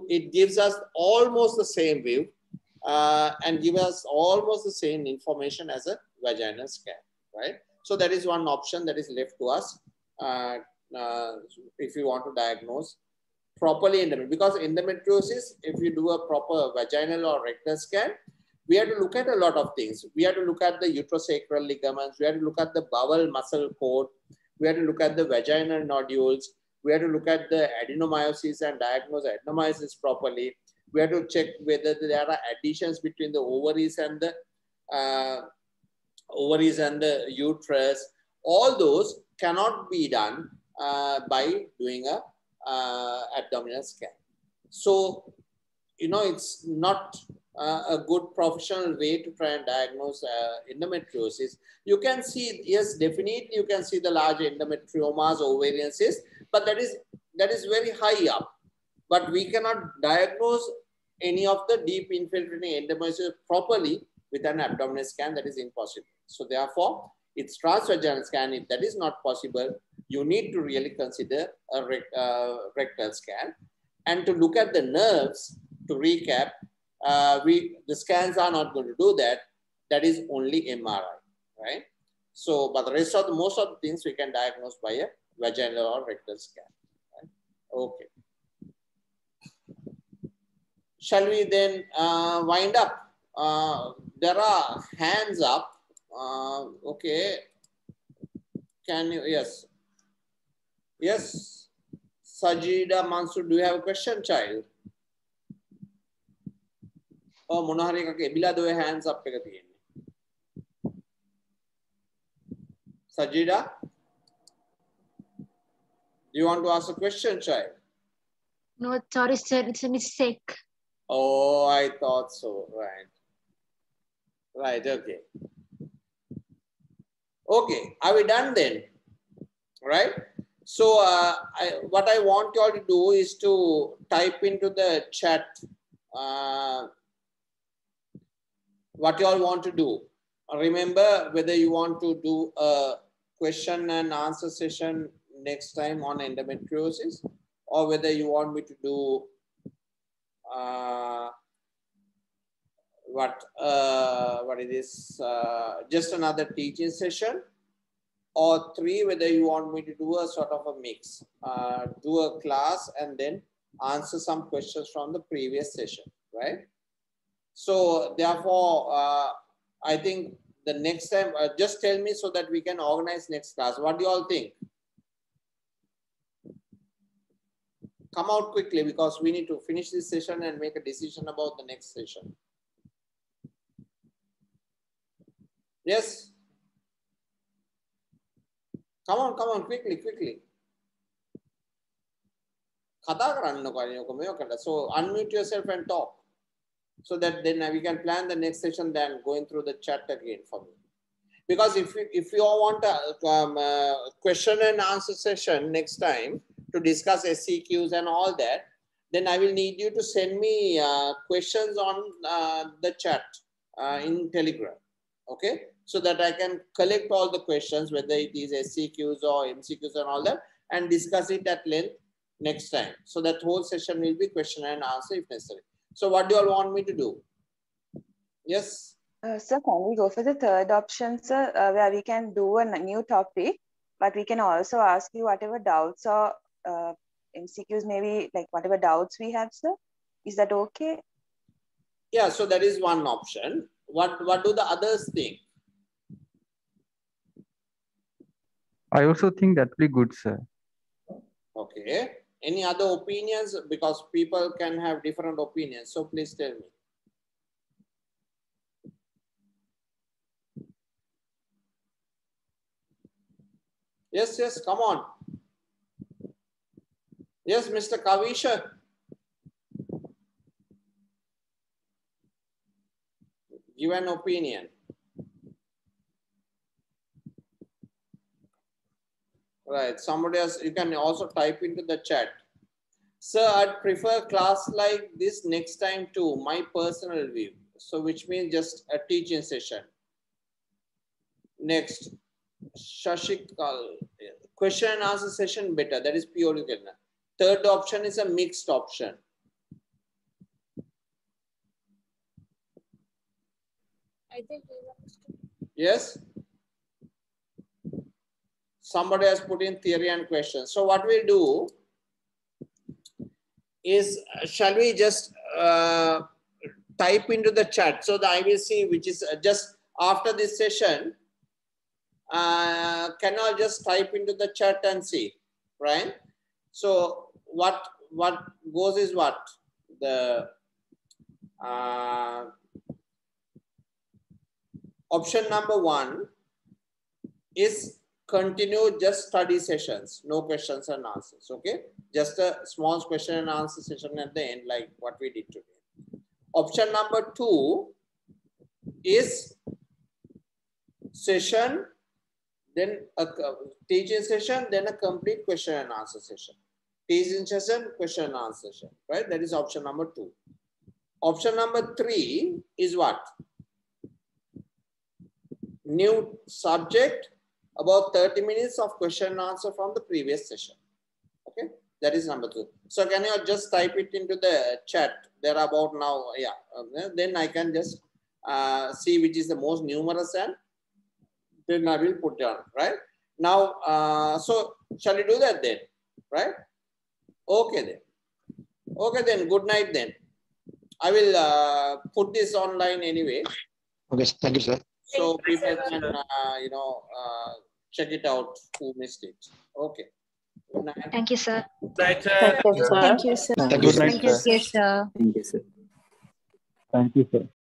[SPEAKER 1] It gives us almost the same view and give us almost the same information as a vaginal scan, right? So that is one option that is left to us if you want to diagnose properly endometriosis. Because endometriosis, if you do a proper vaginal or rectal scan, we have to look at a lot of things. We have to look at the uterosacral ligaments. We have to look at the bowel muscle cord. We have to look at the vaginal nodules. We have to look at the adenomyosis and diagnose adenomyosis properly. We have to check whether there are adhesions between the ovaries and the uterus. All those cannot be done by doing a abdominal scan. So, you know, it's not a good professional way to try and diagnose endometriosis. You can see, yes, definitely you can see the large endometriomas, ovarian cysts, but that is very high up. But we cannot diagnose any of the deep infiltrating endometriosis properly with an abdominal scan. That is impossible. So therefore, it's transvaginal scan. If that is not possible, you need to really consider a rectal scan. And to look at the nerves, to recap, the scans are not going to do that. That is only MRI, right? So, but the rest of most of the things we can diagnose by a vaginal or rectal scan. Right? Okay. Shall we then wind up? There are hands up. Okay. Can you, yes. Yes. Sajida Mansur, do you have a question, child? Oh, මොනහරි එකක එබිලාද ඔය hands up එක තියෙන්නේ. Sajida, do you want to ask a question, child?
[SPEAKER 6] No, sorry, sir. It's a mistake.
[SPEAKER 1] Oh, I thought so. Right. Right. Okay. Okay. Are we done then? Right. So what I want you all to do is to type into the chat what you all want to do. Remember, whether you want to do a question and answer session next time on endometriosis, or whether you want me to do what is this? Just another teaching session, or 3, whether you want me to do a sort of a mix, do a class and then answer some questions from the previous session, right? So therefore, I think the next time, just tell me so that we can organize next class. What do you all think? come out quickly because we need to finish this session and make a decision about the next session. Yes. Come on, quickly. So unmute yourself and talk so that then we can plan the next session than going through the chat again for me. Because if you all want a question and answer session next time to discuss SCQs and all that, then I will need you to send me questions on the chat in Telegram. Okay, so that I can collect all the questions, whether it is SCQs or MCQs and all that, and discuss it at length next time. So that whole session will be question and answer if necessary. So what do you all want me to do? Yes?
[SPEAKER 7] Sir, can we go for the third option, sir, where we can do a new topic, but we can also ask you whatever doubts or MCQs, maybe like whatever doubts we have, sir? Is that okay?
[SPEAKER 1] Yeah, so that is one option. What do the others think?
[SPEAKER 8] I also think that will be good, sir.
[SPEAKER 1] Okay. Any other opinions? Because people can have different opinions. So please tell me. Yes, come on. Yes, Mr. Kavisha. Give an opinion. Right, somebody else, you can also type into the chat. Sir, I'd prefer class like this next time too, my personal view. So which means just a teaching session. Next, Shashikal, question and answer session better. That is purely good. Third option is a mixed option.
[SPEAKER 6] I think
[SPEAKER 1] Yes? Somebody has put in theory and questions. So what we'll do is, shall we just type into the chat so that I will see, which is just after this session, can I just type into the chat and see, right? So what goes is what? The option number 1 is continue just study sessions, no questions and answers, okay? Just a small question and answer session at the end, like what we did today. Option number 2 is session, then a teaching session, then a complete question and answer session. Teaching session, question and answer session, right? That is option number 2. Option number 3 is what? New subject, about 30 minutes of question and answer from the previous session. Okay, that is number 2. So can you just type it into the chat? There are about now, yeah. Then I can just see which is the most numerous and then I will put down, right? Now, so shall we do that then, right? Okay then. Okay then, good night then. I will put this online anyway.
[SPEAKER 9] Okay, thank you, sir.
[SPEAKER 1] So people can, check it out who missed it. Okay. Good night.
[SPEAKER 6] Thank you, sir.
[SPEAKER 2] Right, sir.
[SPEAKER 7] Thank you, sir.
[SPEAKER 9] Thank you, sir.
[SPEAKER 6] Thank you, sir.
[SPEAKER 8] Thank you, sir.